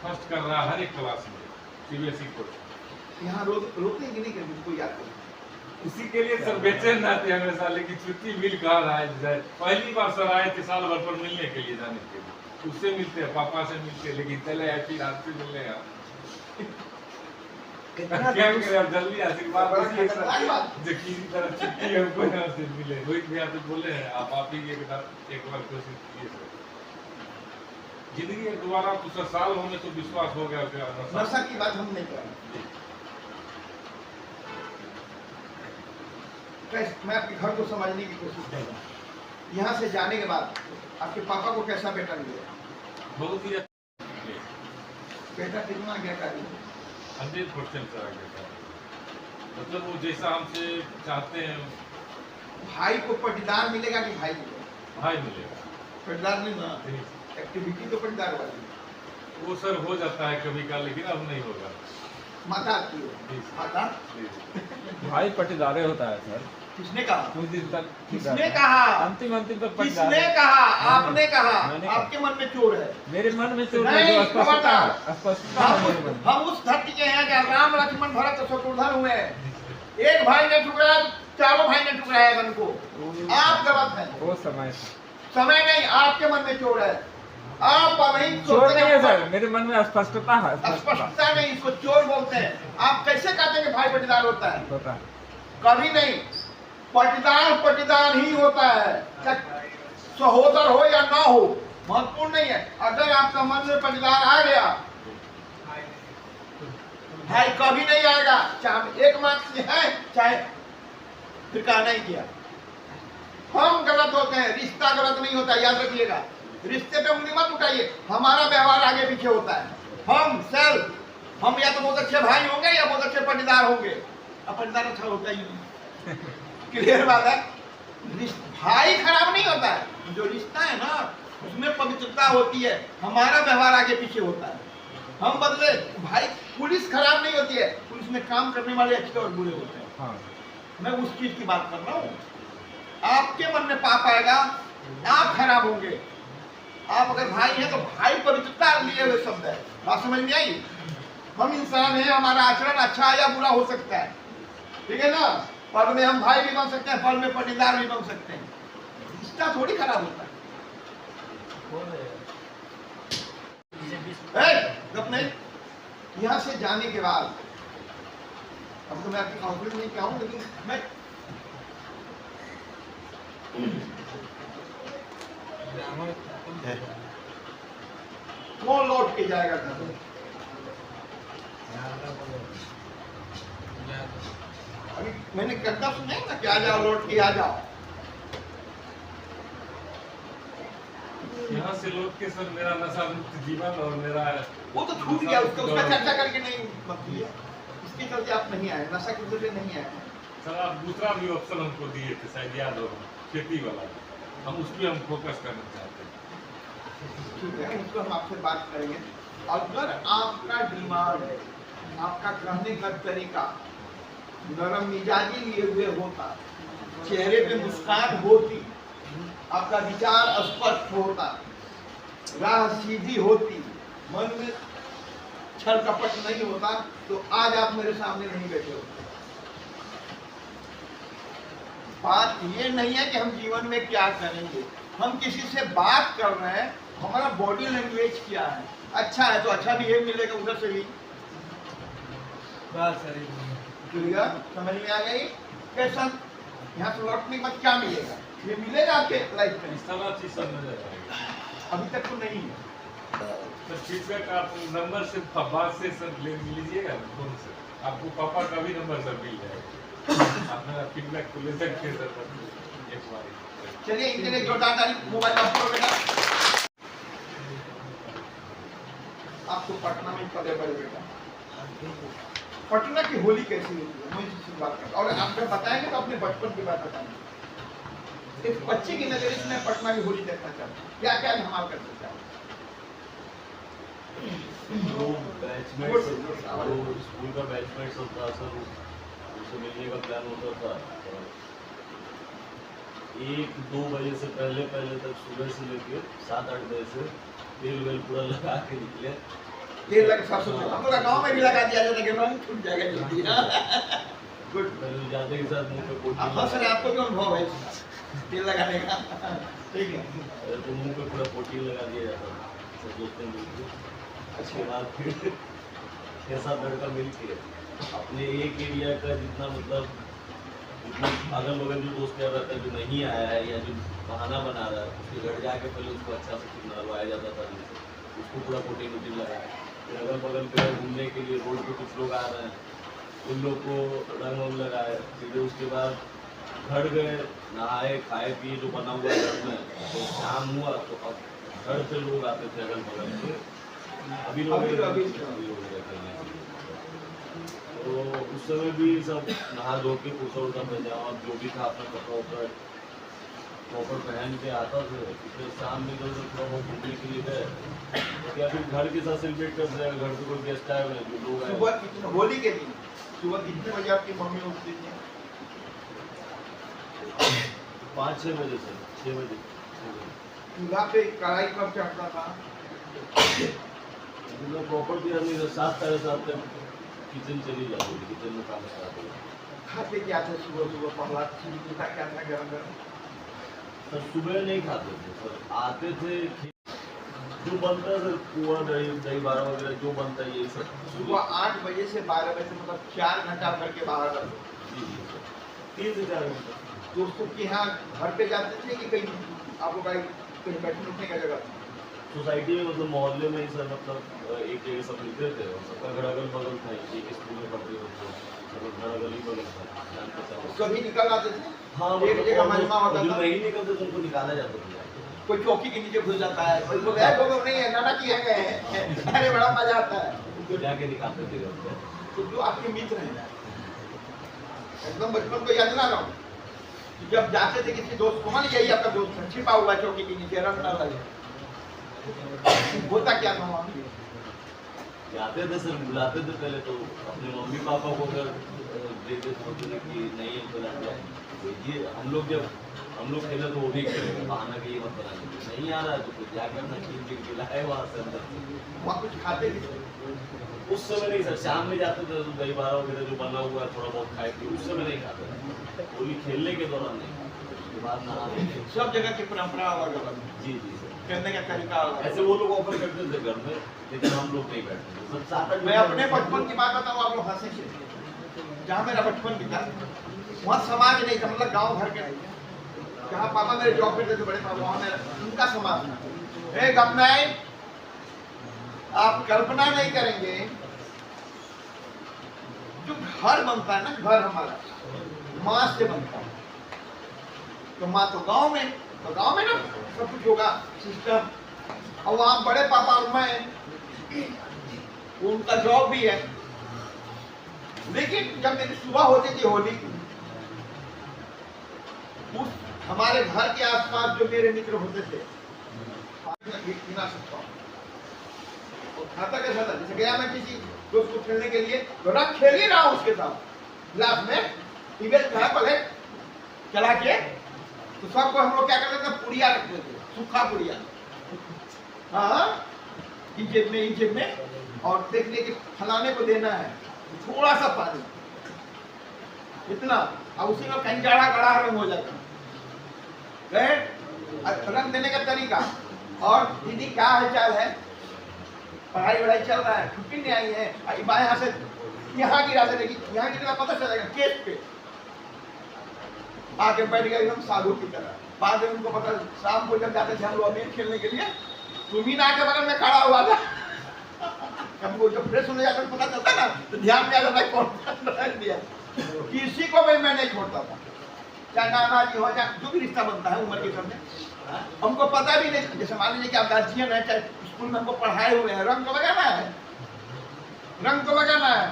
फर्स्ट कर रहा है हर एक क्लास में, सीबीएसई कोर्ट। यहाँ रोते कि नहीं कि मुझको याद करो? इसी के लिए सर बेचैन रहते हैं हमेशा, लेकिन छुट्टी मिल कहाँ रहा है। पहली बार सर आए थे साल भर पर मिलने के लिए, जाने के लिए उससे मिलते हैं, पापा से मिलते हैं, लेकिन चले आए फिर आपसे मिलने। क्या करें अब, जल्दी आशीर्वाद दीजिए सर, जो किसी तरह छुट्टी हमको यहाँ से मिले। रोहित भैया तो बोले हैं आप ही एक बार कोशिश कीजिए सर। जिंदगी दोबारा तो सर साल होने तो विश्वास हो गया। नशा की बात हम नहीं कर रहे। मैं आपके घर को समझने की कोशिश कर रहा हूँ। यहाँ से जाने के बाद आपके पापा को कैसा बेटा मिलेगा? बहुत ही बेटा कितना गया कार्य? 100% सर आगे का, मतलब वो जैसा हमसे चाहते हैं। भाई को पटीदार मिलेगा कि भाई मिलेगा? भाई मिलेगा। पटीदार नहीं ना, एक्टिविटी तो पटीदार वाली। वो सर हो जाता है कभी का, लेकिन अब नहीं होगा। माता की हो। जी। माता भाई पटीदारे होता है सर। किसने कहा? कुछ दिन तक किसने कहा? अंतिम तक किसने पटीदारे। कहा? आपने कहा। मैंने कहा। आपके मन में चोर है। मेरे मन में चोट नहीं, है, जो अस्पष्टता खबरदार। है, अस्पष्टता है मेरे मन में। हम उस धरती के हैं जहाँ राम लक्ष्मण भरत शत्रुघ्न हुए। एक भाई ने ठुकराया, चारों भाई ने ठुकराया वन को। आप गलत हैं। वो समय समय नहीं, आपके मन में चोर है। आप वही चोर नहीं है सर, मेरे मन में अस्पष्टता है। स्पष्टता नहीं, इसको चोर बोलते हैं। आप कैसे कहते हैं कि भाई पटीदार होता है? होता है। कभी नहीं। पटीदार ही होता है, चाहे सहोदर हो या ना हो, महत्वपूर्ण नहीं है। अगर आपका मन में पटीदार आ गया, भाई कभी नहीं आएगा, चाहे 1 मार्क्स से है, चाहे फिर कहा नहीं किया। हम गलत होते हैं, रिश्ता गलत नहीं होता, याद रखिएगा। रिश्ते पे उंगली मत उठाइए, हमारा व्यवहार आगे पीछे होता है। हम या तो बहुत अच्छे भाई होंगे या बहुत अच्छे पटीदार होंगे। अब पटीदार अच्छा होता ही नहीं। क्लियर बात है। भाई खराब नहीं होता है, जो रिश्ता है ना उसमें पवित्रता होती है, हमारा व्यवहार आगे पीछे होता है। हम बदले भाई, पुलिस खराब नहीं होती है, पुलिस में काम करने वाले अच्छे और बुरे होते हैं। हाँ। मैं उस चीज की बात कर रहा हूँ। आपके मन में पाप आएगा, आप खराब होंगे। आप अगर भाई हैं तो भाई पवित्रता लिए हुए शब्द है। बात समझ में आई? हम इंसान हैं, हमारा आचरण अच्छा या बुरा हो सकता है, ठीक है ना। पद में हम भाई भी बन सकते हैं, पद में पटीदार भी बन सकते हैं। रिश्ता थोड़ी खराब होता है। गप नहीं। यहाँ से जाने के बाद अब तो मैं आपकी काउंसलिंग नहीं कहूँ, लेकिन मैं कौन लौट के जाएगा घर? अभी मैंने कहता सुना ना कि आ जाओ, लौट के आ जाओ। यहाँ से लौट के सर मेरा नशा मुक्त जीवन और मेरा वो तो छूट गया, उसका चर्चा करके नहीं बनती है। इसके चलते आप नहीं आए, नशा की वजह से नहीं आए। सर आप दूसरा भी ऑप्शन हमको दिए थे, शायद याद हो, खेती वाला, हम उस पर हम फोकस करना चाहते हैं। ठीक है, उसको हम आपसे बात करेंगे। अगर आपका डिमांड है, आपका कहने का तरीका नरम मिजाजी लिए हुए होता, चेहरे पे मुस्कान होती, आपका विचार स्पष्ट होता, राह सीधी होती, मन में छल कपट नहीं होता, तो आज आप मेरे सामने नहीं बैठे होते। बात ये नहीं है कि हम जीवन में क्या करेंगे, हम किसी से बात कर रहे हैं, हमारा बॉडी लैंग्वेज क्या है। अच्छा है तो अच्छा बिहेव मिलेगा उधर से भी। क्लियर? समझ में आ गई? कैसा यहाँ से लौटने के बाद क्या मिलेगा? ये मिलेगा आपके लाइफ में? सारा चीज सब नजर आएगा। अभी तक तो नहीं है। सर फीडबैक आप नंबर से बाद से सर ले लीजिएगा फोन से, आपको पापा का भी नंबर सर मिल जाएगा। आप मेरा फीडबैक को ले सकते हैं सर एक बार। चलिए इनके लिए जोरदार ताली। मोबाइल ऑफ करो बेटा। आपको पटना में पले बड़े बेटा, पटना की होली कैसी होती है मुझे इससे बात करता, और आपको बताएंगे तो अपने बचपन की बात बताएंगे। एक बच्चे की नजर से मैं पटना की होली देखना चाहता हूँ, क्या क्या धमाल कर सकता है। स्कूल का बैचमेट्स होता सर, उससे मिलने का प्लान होता था। 1-2 बजे से पहले तक सुबह से लेके 7-8 बजे से तेल वेल पूरा लगा के निकले। तेल लगा सरसों तेल हम लोग गाँव में भी लगा दिया जाता है, रंग छूट जाएगा जल्दी। गुड। पहले जाते के साथ मुंह पे कोटिंग, आप हंस रहे हैं, आपको भी अनुभव है तेल लगाने का, ठीक है। तो मुंह पे पूरा कोटिंग लगा दिया जाता था सब दोस्तों मिलकर। उसके बाद फिर 6-7 लड़का मिल के अपने एक एरिया का जितना मतलब अगल बगल जो दोस्त यार रहता है जो नहीं आया है या जो बहाना बना रहा है, उसके घर जाके पहले उसको अच्छा से नहलवाया जाता था, उसको पूरा कोटिंग वोटिंग लगाया। फिर अगल बगल पे घूमने के लिए रोड पे कुछ लोग आ रहे हैं, उन लोग को रंग वंग लगाए। फिर उसके बाद घर गए, नहाए खाए पिए जो बना हुआ घर में, तो शाम हुआ तो अब घर से लोग आते थे अगल बगल से, अभी लोग रहते हैं। तो उस समय भी सब नहा धो के कुर्ता उर्ता पहना और जो भी था अपना कपड़ा उपड़ा प्रॉपर पहन के आता था, फिर शाम में इधर उधर थोड़ा बहुत घूमने के लिए गए, या फिर घर के साथ सेलिब्रेट कर रहे हैं, घर से कोई गेस्ट आए हुए हैं, जो लोग आए सुबह कितने, होली के दिन सुबह कितने बजे आपकी मम्मी उठती थी? 5-6 बजे से 6 बजे। चूल्हा पे कढ़ाई कब चढ़ता था? मतलब प्रॉपर भी नहीं था, 7-7:30 तक किचन चली जाती थी, किचन में काम स्टार्ट हो गया। खाते क्या थे सुबह सुबह? पहला चीज मिलता क्या था गरम गरम? सर सुबह नहीं खाते थे सर, आते थे जो बनता है सर, पुआ दही दही बारा वगैरह जो बनता है यही सब। सुबह 8 बजे से 12 बजे मतलब 4 घंटा करके बाहर रहते? जी जी सर, 3 से 4 घंटा। दोस्तों के यहाँ घर पे जाते थे कि कहीं आपको कहीं बैठने उठने का जगह था? सोसाइटी में मतलब मोहल्ले में ही सर, मतलब एक जगह सब मिलते थे और सबका घर अगल बगल था, एक स्कूल में पढ़ते थे तो सब घर अगल ही बगल था, जान पहचान। कभी निकल आते थे? हाँ, एक जगह मजमा होता जो था? नहीं निकलते तो उनको निकाला जाता था। कोई चौकी के नीचे घुस जाता है, कोई लोग है, लोग नहीं है, नाना किए गए हैं, अरे बड़ा मजा आता है। तो जाके निकालते थे घर पे। तो जो आपके मित्र हैं, एकदम बचपन को याद ना रहो, जब जाते थे किसी दोस्त को, मान यही आपका दोस्त है, छिपा हुआ चौकी के नीचे, रंग ना लगे, होता क्या था वहाँ? जाते थे सर, बुलाते थे पहले तो अपने मम्मी पापा को, अगर देते सोचते थे कि नहीं हमको लाते तो ये हम लोग खेले तो वो भी खेले, बहाना कि ये मत बनाने, नहीं आ रहा है तो फिर जाके अपना खींच के लाए वहाँ से अंदर। वहाँ कुछ खाते भी थे? उस समय नहीं सर, शाम में जाते थे तो दही बारा वगैरह जो बना हुआ है थोड़ा बहुत खाए थे, उस समय नहीं खाते थे, होली खेलने के दौरान नहीं खाते, उसके बाद नहाते थे। सब जगह की परंपरा अलग अलग है, जी जी सर, करने का तरीका अलग है। ऐसे वो लोग ऑफर करते थे घर में, लेकिन हम लोग नहीं बैठते थे सब 7-8। मैं अपने बचपन की बात बताऊँ, आप लोग हंसेंगे। जहाँ मेरा बचपन बीता वहाँ समाज नहीं था, मतलब गांव घर के नहीं था। जहाँ पापा मेरे जॉब करते थे, बड़े पापा, वहाँ मेरा उनका समाज था। एक अपना आप कल्पना नहीं करेंगे, जो घर बनता है ना, घर हमारा माँ से बनता है, तो माँ तो गांव में ना सब कुछ होगा सिस्टम, और वहाँ बड़े पापा और मैं, उनका जॉब भी है। लेकिन जब मेरी सुबह होती थी होली, उस हमारे घर के आसपास जो मेरे मित्र होते थे, गिना सकता हूँ, और खाता कैसा था, जैसे गया मैं किसी दोस्त को खेलने के लिए, तो रंग खेल ही रहा हूँ उसके साथ, गिलास में टीवेल था पहले चला के, तो सबको हम लोग क्या करते थे, पुड़िया रखते थे, सूखा पुड़िया, हाँ, इस जेब में, और देखने के फलाने को देना है, थोड़ा सा पानी, इतना, अब उसी में कहीं गाढ़ा रंग हो जाता है। रंग देने का तरीका, और दीदी क्या हालचाल है, पढ़ाई वढ़ाई चल रहा है, छुट्टी नहीं आई है, बाएं हाथ से यहाँ गिरा दे, लेकिन यहाँ गिरना पता चलेगा केस पे, आके बैठ गए एकदम साधु की तरह। बाद में उनको पता, शाम को जब जाते थे हम लोग अबीर खेलने के लिए, तुम्ही ना के बगल में खड़ा हुआ था, हमको जब फ्रेश होने जाकर पता चलता ना, तो ध्यान में आ जाता कौन रख दिया, किसी को भी मैं नहीं छोड़ता था, चाहे नाना जी हो, चाहे जो भी रिश्ता बनता है उम्र के सामने, हमको पता भी नहीं। जैसे मान लीजिए कि आप गार्जियन है, चाहे स्कूल में हमको पढ़ाए हुए हैं, रंग तो लगाना है,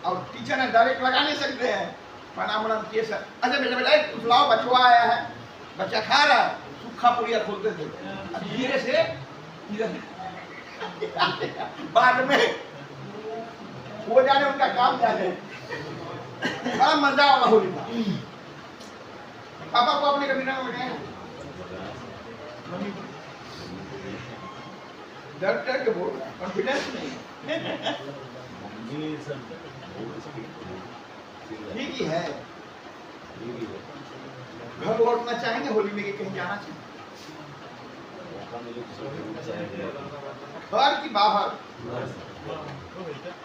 और टीचर है डायरेक्ट लगा नहीं सकते हैं, प्रणाम किए सर, अच्छा बेटा लाओ, बचवा आया है, बच्चा खा रहा है, सूखा पुड़िया खोलते थे, धीरे से बाद में वो जाने उनका काम जाने, बड़ा मजा वाला होली था। पापा को अपने कभी ना बैठाया, डर के बोल रहा है, कॉन्फिडेंस नहीं, मम्मी सर ठीक ही है। घर लौटना चाहेंगे होली में कि कहीं जाना चाहिए? घर की बाहर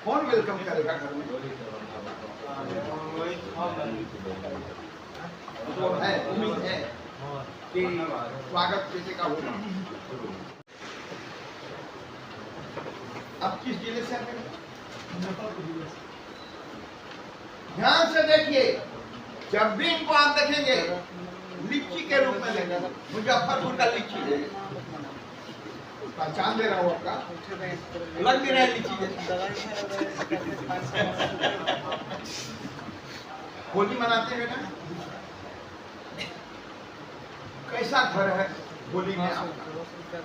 कौन वेलकम करेगा घर में? तो है, उम्मीद है कि स्वागत कैसे का होगा। अब किस जिले से आते हैं? ध्यान से देखिए, जब भी इनको आप देखेंगे लीची के रूप में देखेंगे, मुजफ्फरपुर का लीची है, पहचान दे रहा हूँ आपका, लग भी रहा है लीची जैसे। होली मनाते हैं बेटा, कैसा घर है होली में आपका?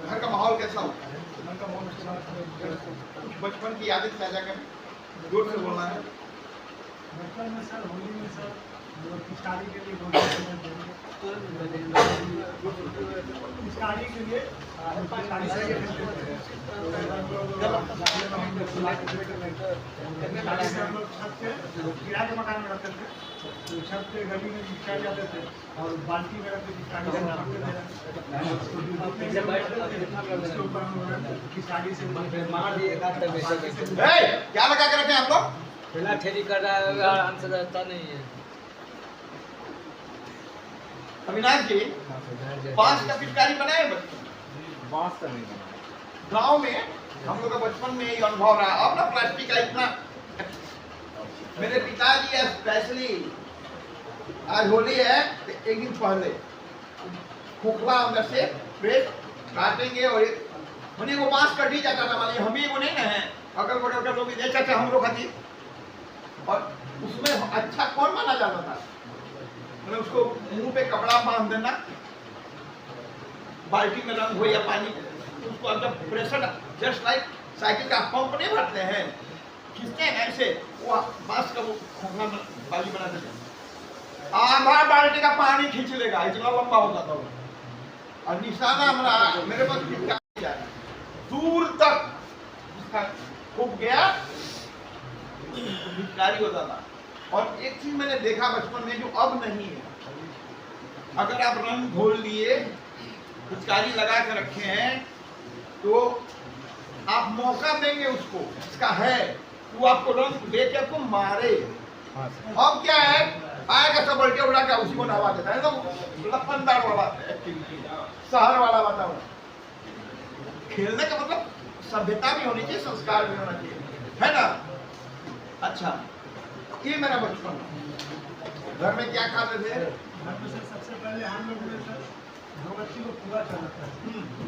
घर का माहौल कैसा होता है? बचपन की यादें ताजा करें, जोर से बोलना है। बचपन में सर होली में सर पिचकारी के लिए पिचकारी के लिए हम लोग छत पे किराए के मकान में रहते थे, तो छत पे गली में पिचकारी जाते थे और बाल्टी में रखते पिचकारी उसके ऊपर हम पिचकारी से क्या लगा के रखे आप लोग? ठेला ठेली कर रहा है, आराम से रहता नहीं है। अविनाश जी, बांस का पिचकारी बनाए बच्चे? बांस का नहीं बना। गांव में हम लोग का बचपन में ये अनुभव रहा। अब ना प्लास्टिक का इतना, मेरे पिताजी स्पेशली आज होली है तो एक दिन पहले खोखला अंदर से पेट काटेंगे और एक वो बांस कट ही जाता था, मान लीजिए हम ही वो नहीं ना है, अगल बगल के लोग इधर चाचा हम लोग खाती, और उसमें अच्छा कौन माना जाता था? मैंने उसको मुंह पे कपड़ा बांध देना, बाल्टी में रंग हो या पानी, उसको अंदर प्रेशर जस्ट लाइक साइकिल का पंप नहीं भरते हैं, खींचते हैं ऐसे, वो बांस का वो खोखला बाली बना देते, आधा बाल्टी का पानी खींच लेगा, इतना लंबा होता था वो। और निशाना हमारा मेरे पास पिचकारी जाए दूर तक खूब गया, पिचकारी होता था। और एक चीज मैंने देखा बचपन में जो अब नहीं है, अगर आप रंग घोल लिए पिचकारी लगा के रखे हैं तो आप मौका देंगे उसको, इसका है वो आपको रंग दे के आपको मारे। अब क्या है, आएगा सब बल्टे उड़ा के उसी को नहवा देता है, तो लपनदार वाला एक्टिविटी, शहर वाला वातावरण। खेलने का मतलब सभ्यता भी होनी चाहिए, संस्कार भी होना चाहिए, है ना? अच्छा, ये मेरा बचपन। घर में क्या खाते थे? घर में सर सबसे पहले हम लोग में सर दो बच्ची को पूरा चढ़ाता है,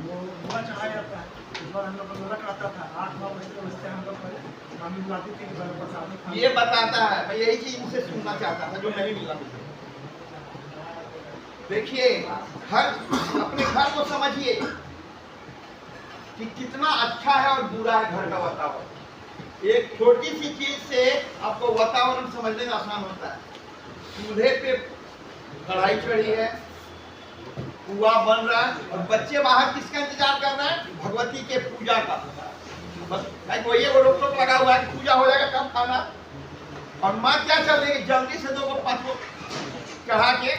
वो पूरा चढ़ाया जाता है। इस बार हम लोग को नरक आता था 8-9 बजे के बजते हम लोग पहले मम्मी बुलाती थी कि घर पर सामने ये बताता है, मैं यही चीज इनसे सुनना चाहता था जो नहीं मिला मुझे। देखिए, हर अपने घर को समझिए कि कितना अच्छा है और बुरा है घर का वातावरण। एक छोटी सी चीज से आपको वातावरण समझने में आसान होता है। चूल्हे पे कढ़ाई चढ़ी है, पुआ बन रहा है और बच्चे बाहर किसका इंतजार कर रहे हैं? भगवती के पूजा का। बस वही वो रोक टोक लगा हुआ है कि पूजा हो जाएगा कब खाना। और माँ क्या चल रही है, जल्दी से 2-5 चढ़ा के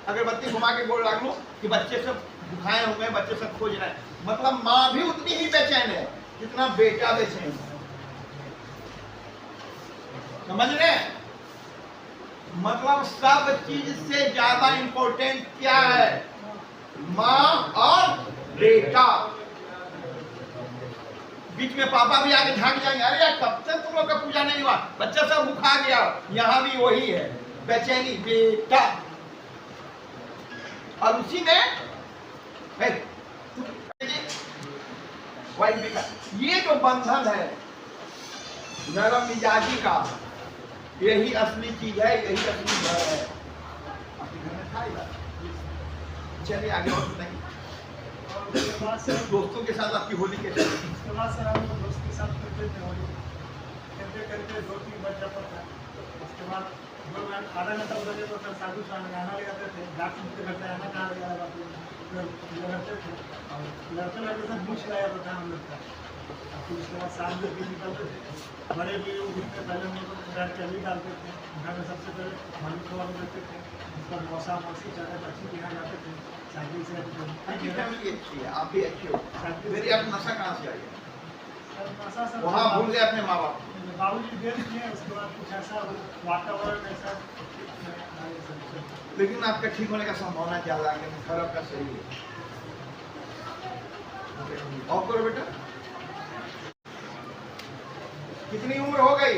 अगरबत्ती घुमा के गोल लाग लो कि बच्चे सब भुखाए हुए, बच्चे सब खोज रहे हैं। मतलब माँ भी उतनी ही बेचैन है जितना बेटा बेचैन है। समझ रहे हैं? मतलब सब चीज से ज्यादा इंपॉर्टेंट क्या है? माँ और बेटा। बीच में पापा भी आके झांक जाएंगे, अरे यार कब से तुम लोग का पूजा नहीं हुआ, बच्चा सब भूखा गया। यहाँ भी वही है, बेचैनी, बेटा। और उसी में ये जो बंधन है नरम मिजाजी का, यही असली चीज है, यही असली घर है। आपके घर में खाएगा। चलिए आगे और नहीं। उसके बाद सर दोस्तों के साथ आपकी होली कैसे? उसके बाद सर हम लोग दोस्त के साथ खेलते थे होली, खेलते खेलते 2-3 बज जाता था। उसके बाद 2 घंटा आधा घंटा बजे तो सर साधु स्वामी गाना ले जाते थे, डाक सुनते करते आना कहाँ ले जाएगा लड़ते थे और लड़ते लड़ते सब पूछ लाया जाता था हम लोग का। फिर उसके बाद शाम को भी निकलते थे, बड़े भी उठते पहले हम लोग बैठ के अली डालते थे। घर में सबसे पहले मालिक को करते थे, उसका मौसा मौसी चाचा चाची के यहाँ जाते थे साइकिल से। आपकी फैमिली अच्छी है, आप भी अच्छे हो। मेरी आप नशा कहाँ से आई है? वहाँ भूल गए अपने माँ बाप। बाबूजी दे दिए, उसके बाद कुछ ऐसा वातावरण ऐसा। लेकिन आपका ठीक होने का संभावना ज्यादा है, घर आपका सही है। और करो बेटा, कितनी उम्र हो गई?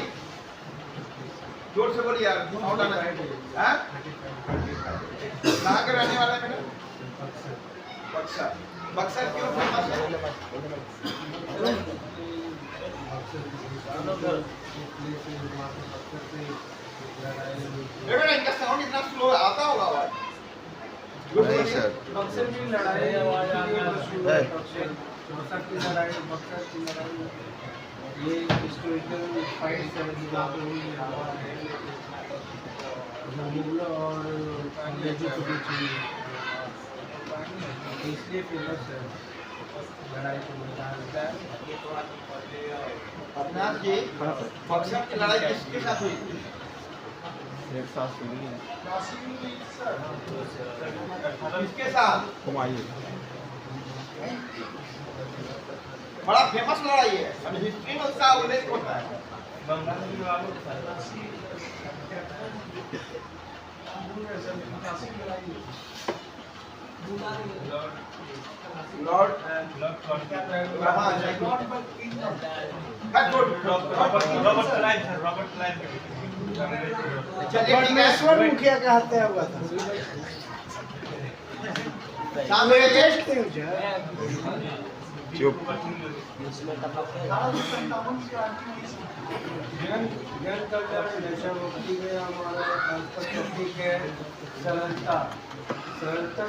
जोर से बोलिए यार, साउंड आना चाहिए। कहाँ के रहने वाला है बेटा? बक्सर। बक्सर क्यों फेमस है? बेटा इनका साउंड इतना स्लो आता होगा आवाज। नहीं सर। बक्सर की लड़ाई है। 64 की लड़ाई, बक्सर की लड़ाई, ये हिस्टोरिकल फाइट है जहाँ पे हुई है मुगलों और अंग्रेजों के बीच हुई है, इसलिए फेमस है लड़ाई को मैदान। अविनाश जी, बक्सर की लड़ाई किसके साथ हुई थी? एक साथ सुनी है किसके साथ? हुमायूं। बड़ा फेमस लड़ाई है, अभी हिस्ट्री में उसका उल्लेख होता है। लॉर्ड परमेश्वर मुखिया का हत्या हुआ था। लेटेस्ट न्यूज है। चुप। जन कल्याण नशा मुक्ति में हमारा टॉपिक है सरलता। सरलता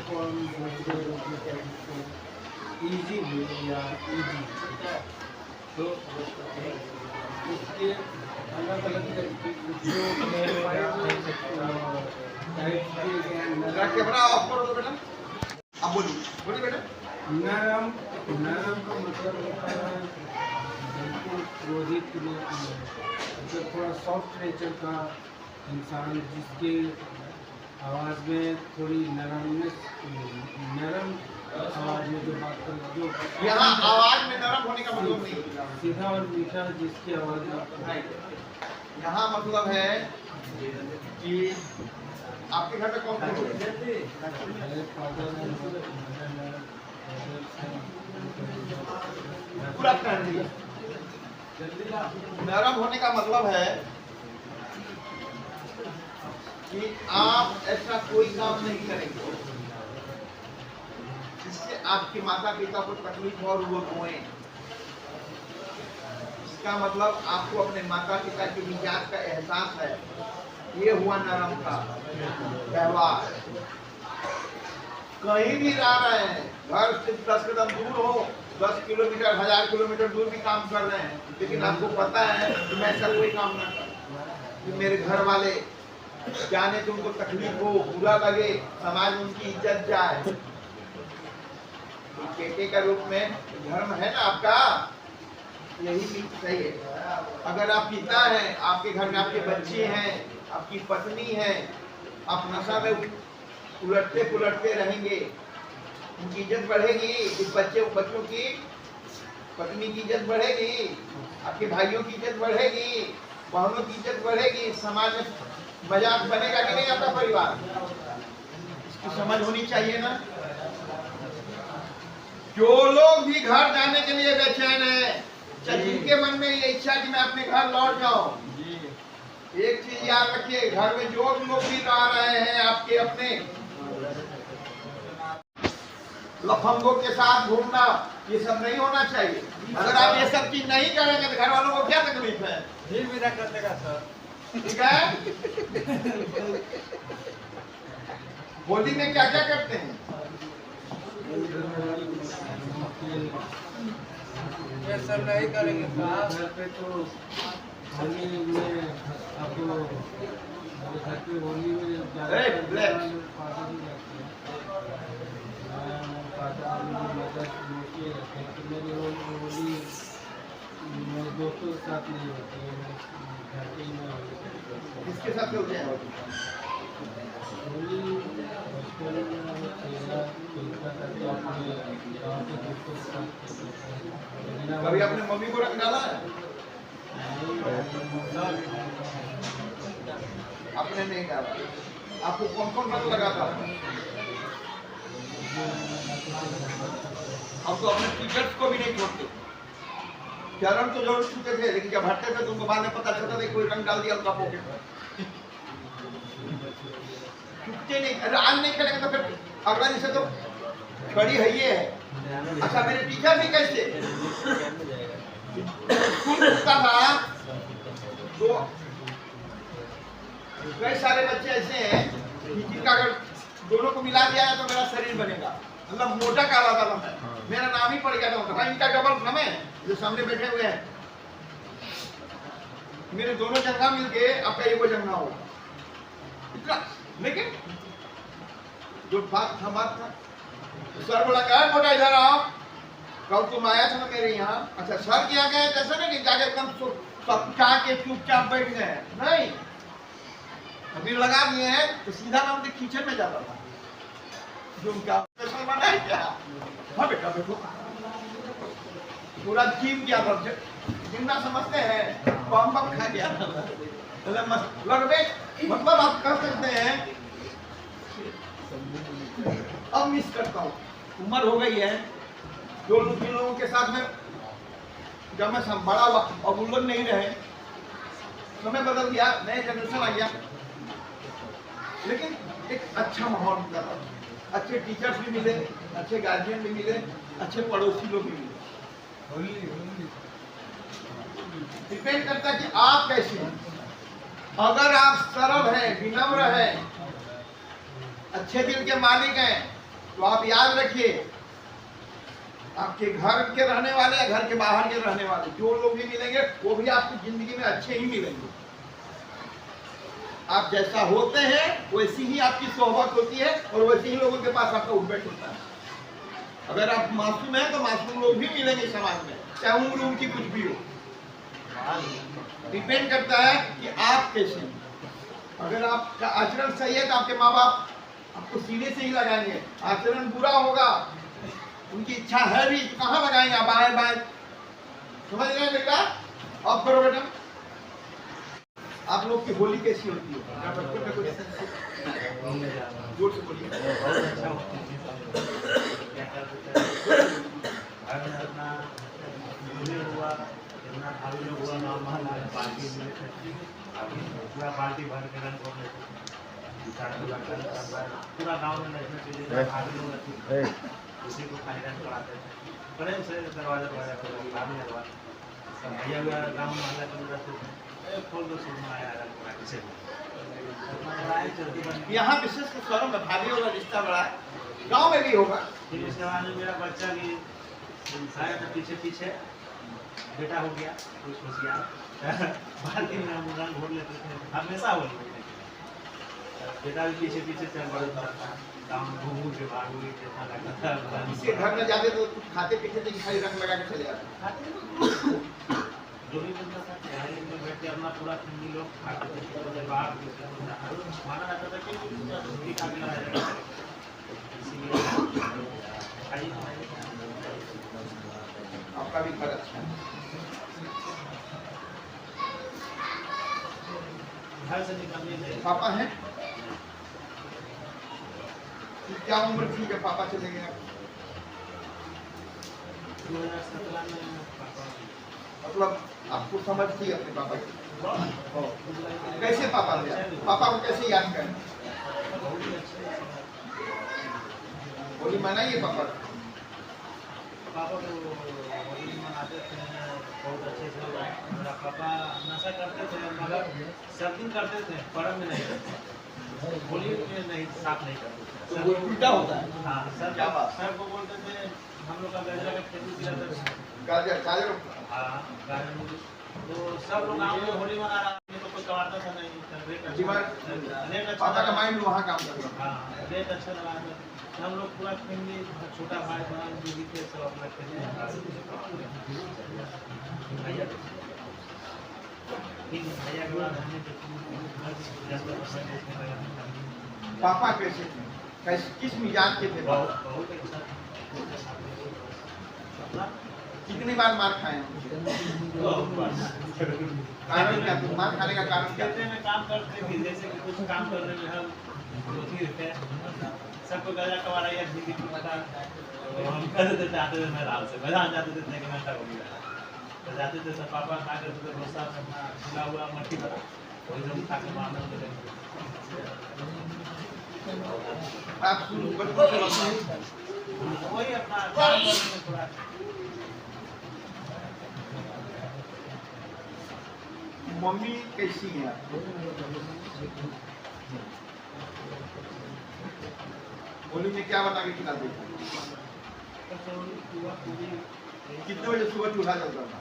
को हम दूसरे रूप में कहते हैं इजी वे या इजी। तो इसके अलग अलग तरीके जो कैमरा ऑफ कर दो बेटा। अब बोलिए बेटा। नरम का मतलब होता है बिल्कुल क्रोधित मतलब थोड़ा सॉफ्ट नेचर का इंसान, जिसके आवाज़ में थोड़ी नरम आवाज़ में जो बात कर जो यहाँ आवाज में नरम होने का मतलब नहीं, सीधा और मीठा जिसकी आवाज़ में यहाँ मतलब है कि आपके घर में कौन कौन लोग हैं? पूरा फैमिली। नरम होने का मतलब है कि आप ऐसा कोई काम नहीं करेंगे जिससे आपके माता पिता को तकलीफ और वो रोएं। इसका मतलब आपको अपने माता पिता की निजात का एहसास है। ये हुआ नरम का व्यवहार। कहीं भी रह रहे हैं, घर से 10 कदम दूर हो, 10 किलोमीटर 1000 किलोमीटर दूर भी काम कर रहे हैं, लेकिन आपको पता है कि मैं ऐसा कोई काम ना करूं कि मेरे घर वाले जाने तो उनको तकलीफ हो, बुरा लगे, समाज में उनकी इज्जत जाए। बेटे का रूप में धर्म है ना आपका, यही भी सही है। अगर आप पिता हैं, आपके घर में आपके बच्चे हैं, आपकी पत्नी है, आप नशा में उलटते पुलटते रहेंगे, उनकी इज्जत बढ़ेगी। इस बच्चों की पत्नी की इज्जत बढ़ेगी, आपके भाइयों की इज्जत बढ़ेगी, बहनों की इज्जत बढ़ेगी, समाज में मजाक बनेगा कि नहीं आपका परिवार? इसकी समझ होनी चाहिए ना। जो लोग भी घर जाने के लिए बेचैन है, जिनके मन में ये इच्छा कि मैं अपने घर लौट जाऊं, एक चीज याद रखिए, घर में जो लोग भी रह रहे हैं आपके अपने, लफंगों के साथ घूमना, ये सब नहीं होना चाहिए। अगर आप ये सब चीज नहीं करेंगे तो घर वालों को क्या तकलीफ है? दिल मेरा कर देगा सर। ठीक है। होली में क्या क्या करते हैं? ये सब नहीं करेंगे साहब। घर पे तो होली में आपको घर पे होली में होली मेरे दोस्तों के साथ नहीं होती है, घर पे ही में किसके साथ खेलते हैं? होली बचपन में खेलता करके अपने गाँव के दोस्तों के साथ खेलते हैं। कभी अपने मम्मी को रंग डाला है? आपने नहीं डाला। आपको कौन कौन रंग लगा था? हम तो अपने टीचर्स को भी नहीं छोड़ते। चरण तो जरूर छूते थे, लेकिन जब हटते थे तो उनको बाद में पता चलता था कोई रंग डाल दिया उनका पॉकेट में। छूटते नहीं। अरे आज नहीं खेलेंगे तो फिर अगला दिन से तो खड़ी है ये है। अच्छा, मेरे टीचर भी कैसे स्कूल उठता था तो कई सारे बच्चे ऐसे हैं खिचड़ी का अगर दोनों को मिला दिया है तो मेरा शरीर बनेगा, मतलब मोटा काला वाला है, मेरा नाम ही पड़ गया था। भाई इनका डबल नाम है जो सामने बैठे हुए हैं, मेरे दोनों जंगा मिलके आपका एक जंगा होगा इतना। लेकिन जो बात था सर बोला क्या मोटा इधर आओ, कल तुम आया था ना मेरे यहाँ। अच्छा सर क्या गए जैसा ना कि जाके एकदम सबका के चुपचाप बैठ गए, नहीं अभी लगा दिए हैं तो सीधा नाम के किचन में जाता था जो उनका स्पेशल बना है क्या। हाँ बेटा बैठो, पूरा जिम किया था, जिंदा समझते हैं बम बम खा गया था मतलब आप कह सकते हैं। अब मिस करता हूँ, उम्र हो गई है, जो जिन लोगों के साथ में जब मैं बड़ा हुआ और उन लोग नहीं रहे, समय बदल गया, नए जनरेशन आ गया, लेकिन एक अच्छा माहौल मिला था, अच्छे टीचर्स भी मिले, अच्छे गार्जियन भी मिले, अच्छे पड़ोसी लोग भी मिले। डिपेंड करता है कि आप कैसे हैं। अगर आप सरल हैं, विनम्र हैं, अच्छे दिल के मालिक हैं, तो आप याद रखिए आपके घर के रहने वाले या घर के बाहर के रहने वाले जो लोग भी मिलेंगे वो भी आपकी जिंदगी में अच्छे ही मिलेंगे। आप जैसा होते हैं वैसी ही आपकी सोहबत होती है और वैसे ही लोगों के पास आपका उठबैठ होता है। अगर आप मासूम हैं तो मासूम लोग भी मिलेंगे समाज में, चाहे उम्र उनकी कुछ भी हो। डिपेंड करता है कि आप कैसे हैं। अगर आपका आचरण सही है तो आपके माँ बाप आपको सीने से ही लगाएंगे, आचरण बुरा होगा, उनकी इच्छा है भी तो कहाँ लगाएंगे आप बाएं बाएं, समझ रहे हैं बेटा। अब करो बेटा, आप लोग की होली कैसी होती है बच्चों में कुछ जोर से बोलिए। पूरा पार्टी भर के रन कर पूरा गांव में नचने के लिए भाभी लोग रहते, उसी को खाली रन कराते थे, प्रेम से दरवाजा दरवाजा सब भैया हुआ गाँव में हल्ला कर रहते थे, खोल दो सुनना आया रन करा किसे यहाँ विशेष के शहरों में भाभी वाला रिश्ता बड़ा है, गाँव में भी होगा। फिर उसके बाद में मेरा बच्चा भी शायद पीछे पीछे बेटा हो गया, कुछ होशियार बाल्टी में हम रंग घोर लेते थे हमेशा होली, बेटा भी पीछे पीछे चल पड़ता था, गाँव में घूम घूम के भाग हुई देखा लगता था। इसके घर में जाते तो कुछ खाते पीते थे, खाली रंग लगा के चले जाते। जो भी बनता था तिहारी में बैठ के अपना पूरा फैमिली लोग खाते थे, बाहर माना जाता था कि खा के लगाया, इसीलिए आपका भी घर अच्छा है। घर से निकलने पापा हैं? क्या उम्र थी जब पापा चले गए? 2017 में मतलब आपको समझ थी अपने पापा की? कैसे पापा थे? पापा को कैसे याद करें? होली मनाइए पापा। पापा को होली मनाते थे बहुत अच्छे से। मेरा पापा नशा करते थे मगर सब दिन करते थे, पर्व में नहीं करते, होली में नहीं, साथ नहीं करते थे। तो वो उल्टा होता है। हाँ सर, क्या बात? सर को बोलते थे हम लोग का गजरा का खेती किया था, गाजर गाजर हाँ गाजर, तो सब लोग गाँव में होली मना रहा है, तो कोई कमाता था नहीं, रेट जीवन अच्छा पापा का माइंड वहाँ काम कर रहा है। हाँ रेट अच्छा लगा था। हम लोग पूरा फैमिली, छोटा भाई बहन जो भी थे सब अपना भैया के बाद पापा कैसे थे? कैसे किस मिजाज के थे? बहुत अच्छा। कितनी बार मार खाए हैं? कारण क्या? मार खाने का कारण क्या? खेते में काम करते थे, जैसे कि कुछ काम करने में हम रोटी देते हैं, सबको गजा कमा रही है दीदी को पता, तो हम कर देते आते थे मैदान से, मैदान जाते थे एक घंटा हो गया तो जाते थे, सब पापा खा करते थे डोसा अपना खुला हुआ मट्टी पर, वही सब खा के मारना होते थे। आप बचपन से वही अपना काम करने में थोड़ा मम्मी कैसी है? होली में क्या बना के खिलाते थे? कितने बजे सुबह चूल्हा जलता था?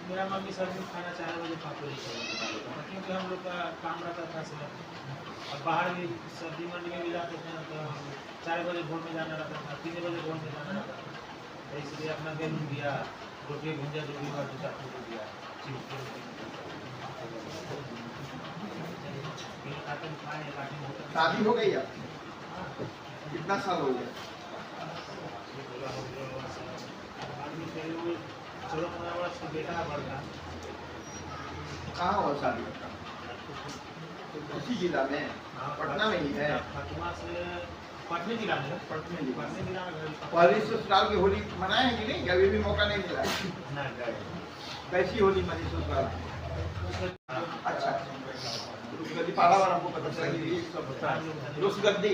मेरा मम्मी सब लोग खाना 4 बजे पापड़ी क्योंकि हम लोग का काम रहता था सुबह और बाहर भी सब्जी मंडी में भी जाते थे ना, तो 4 बजे भोर में जाना रहता था, 3 बजे भोर में जाना रहता था, तो इसलिए अपना गेहूँ दिया, रोटी भुंजा जो भी हुआ 2-4 रोटी दिया, शादी हो गई अब? कितना साल हो गया? 14-15 वर्ष का बेटा है बड़का। कहाँ हुआ शादी? उसी जिला में, पटना में ही है। फतुहा से पटने जिला में, पटना जिला। पटने जिला में पहले ससुराल की होली मनाए हैं कि नहीं? कभी भी मौका नहीं मिला? ना गए। कैसी होली मनी ससुराल? अच्छा, रुसगद्दी पहला बार हमको पता चला कि ये सब होता है। रुसगद्दी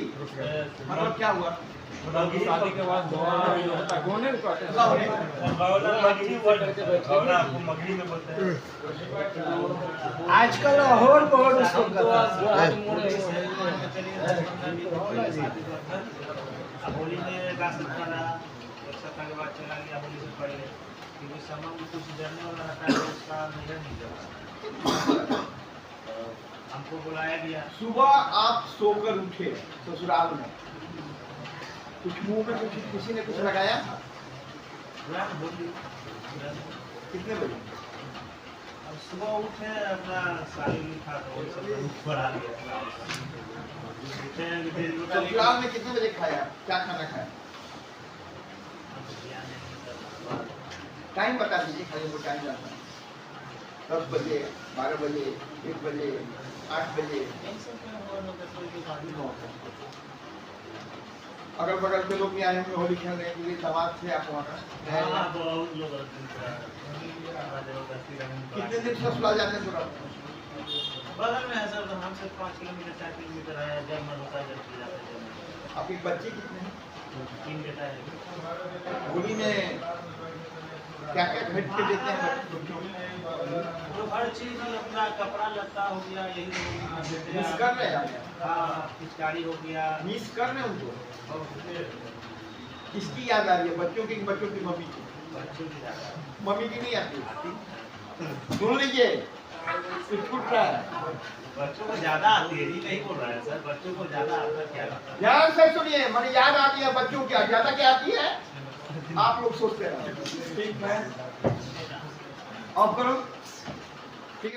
मतलब क्या हुआ? शादी के बाद गोने को आजकल और बहुत उसको होली में राशन पड़ा, एक सप्ताह के बाद चला गया होली से पहले, क्योंकि सामान में कुछ जरने वाला रहता है, उसका नहीं जला। हमको बुलाया गया। सुबह आप सोकर उठे ससुराल में, कुछ मुंह में कुछ किसी ने कुछ लगाया? कितने बजे? अब सुबह उठे अपना साड़ी लिखा तो वही सब बढ़ा लिया। ससुराल में कितने बजे खाया? क्या खाना खाया? टाइम बता दीजिए, खाली वो टाइम जाता है। 10 बजे, 12 बजे, 1 बजे, 8 बजे। अगल बगल के लोग भी आए होंगे होली खेलने के लिए, समाज से आप वहाँ का? बहुत लोग कितने दिन ससुराल जाते हैं पूरा? बगल में है सर, हमसे 5 किलोमीटर 4 किलोमीटर है, जब मन होता है जब जाते हैं। आपके बच्चे कितने हैं? 3 बेटा है। होली में क्या क्या खरीद के देते हैं बच्चों को? तो हर चीज अपना कपड़ा लत्ता हो गया, यही लोग देते मिस हैं। कर रहे हैं? हाँ, पिचकारी हो गया। मिस कर रहे हैं उनको? किसकी याद आ रही है, बच्चों की कि बच्चों की मम्मी की? बच्चों की ज्यादा मम्मी की नहीं आती? सुन लीजिए, कुछ छूट रहा है। बच्चों को ज्यादा आती है, ये नहीं बोल रहा है सर, बच्चों को ज्यादा आता क्या लगता है? ध्यान से सुनिए, मैंने याद आती है बच्चों की, ज्यादा क्या आती है? आप लोग सोचते रहो। ठीक है, अब करो।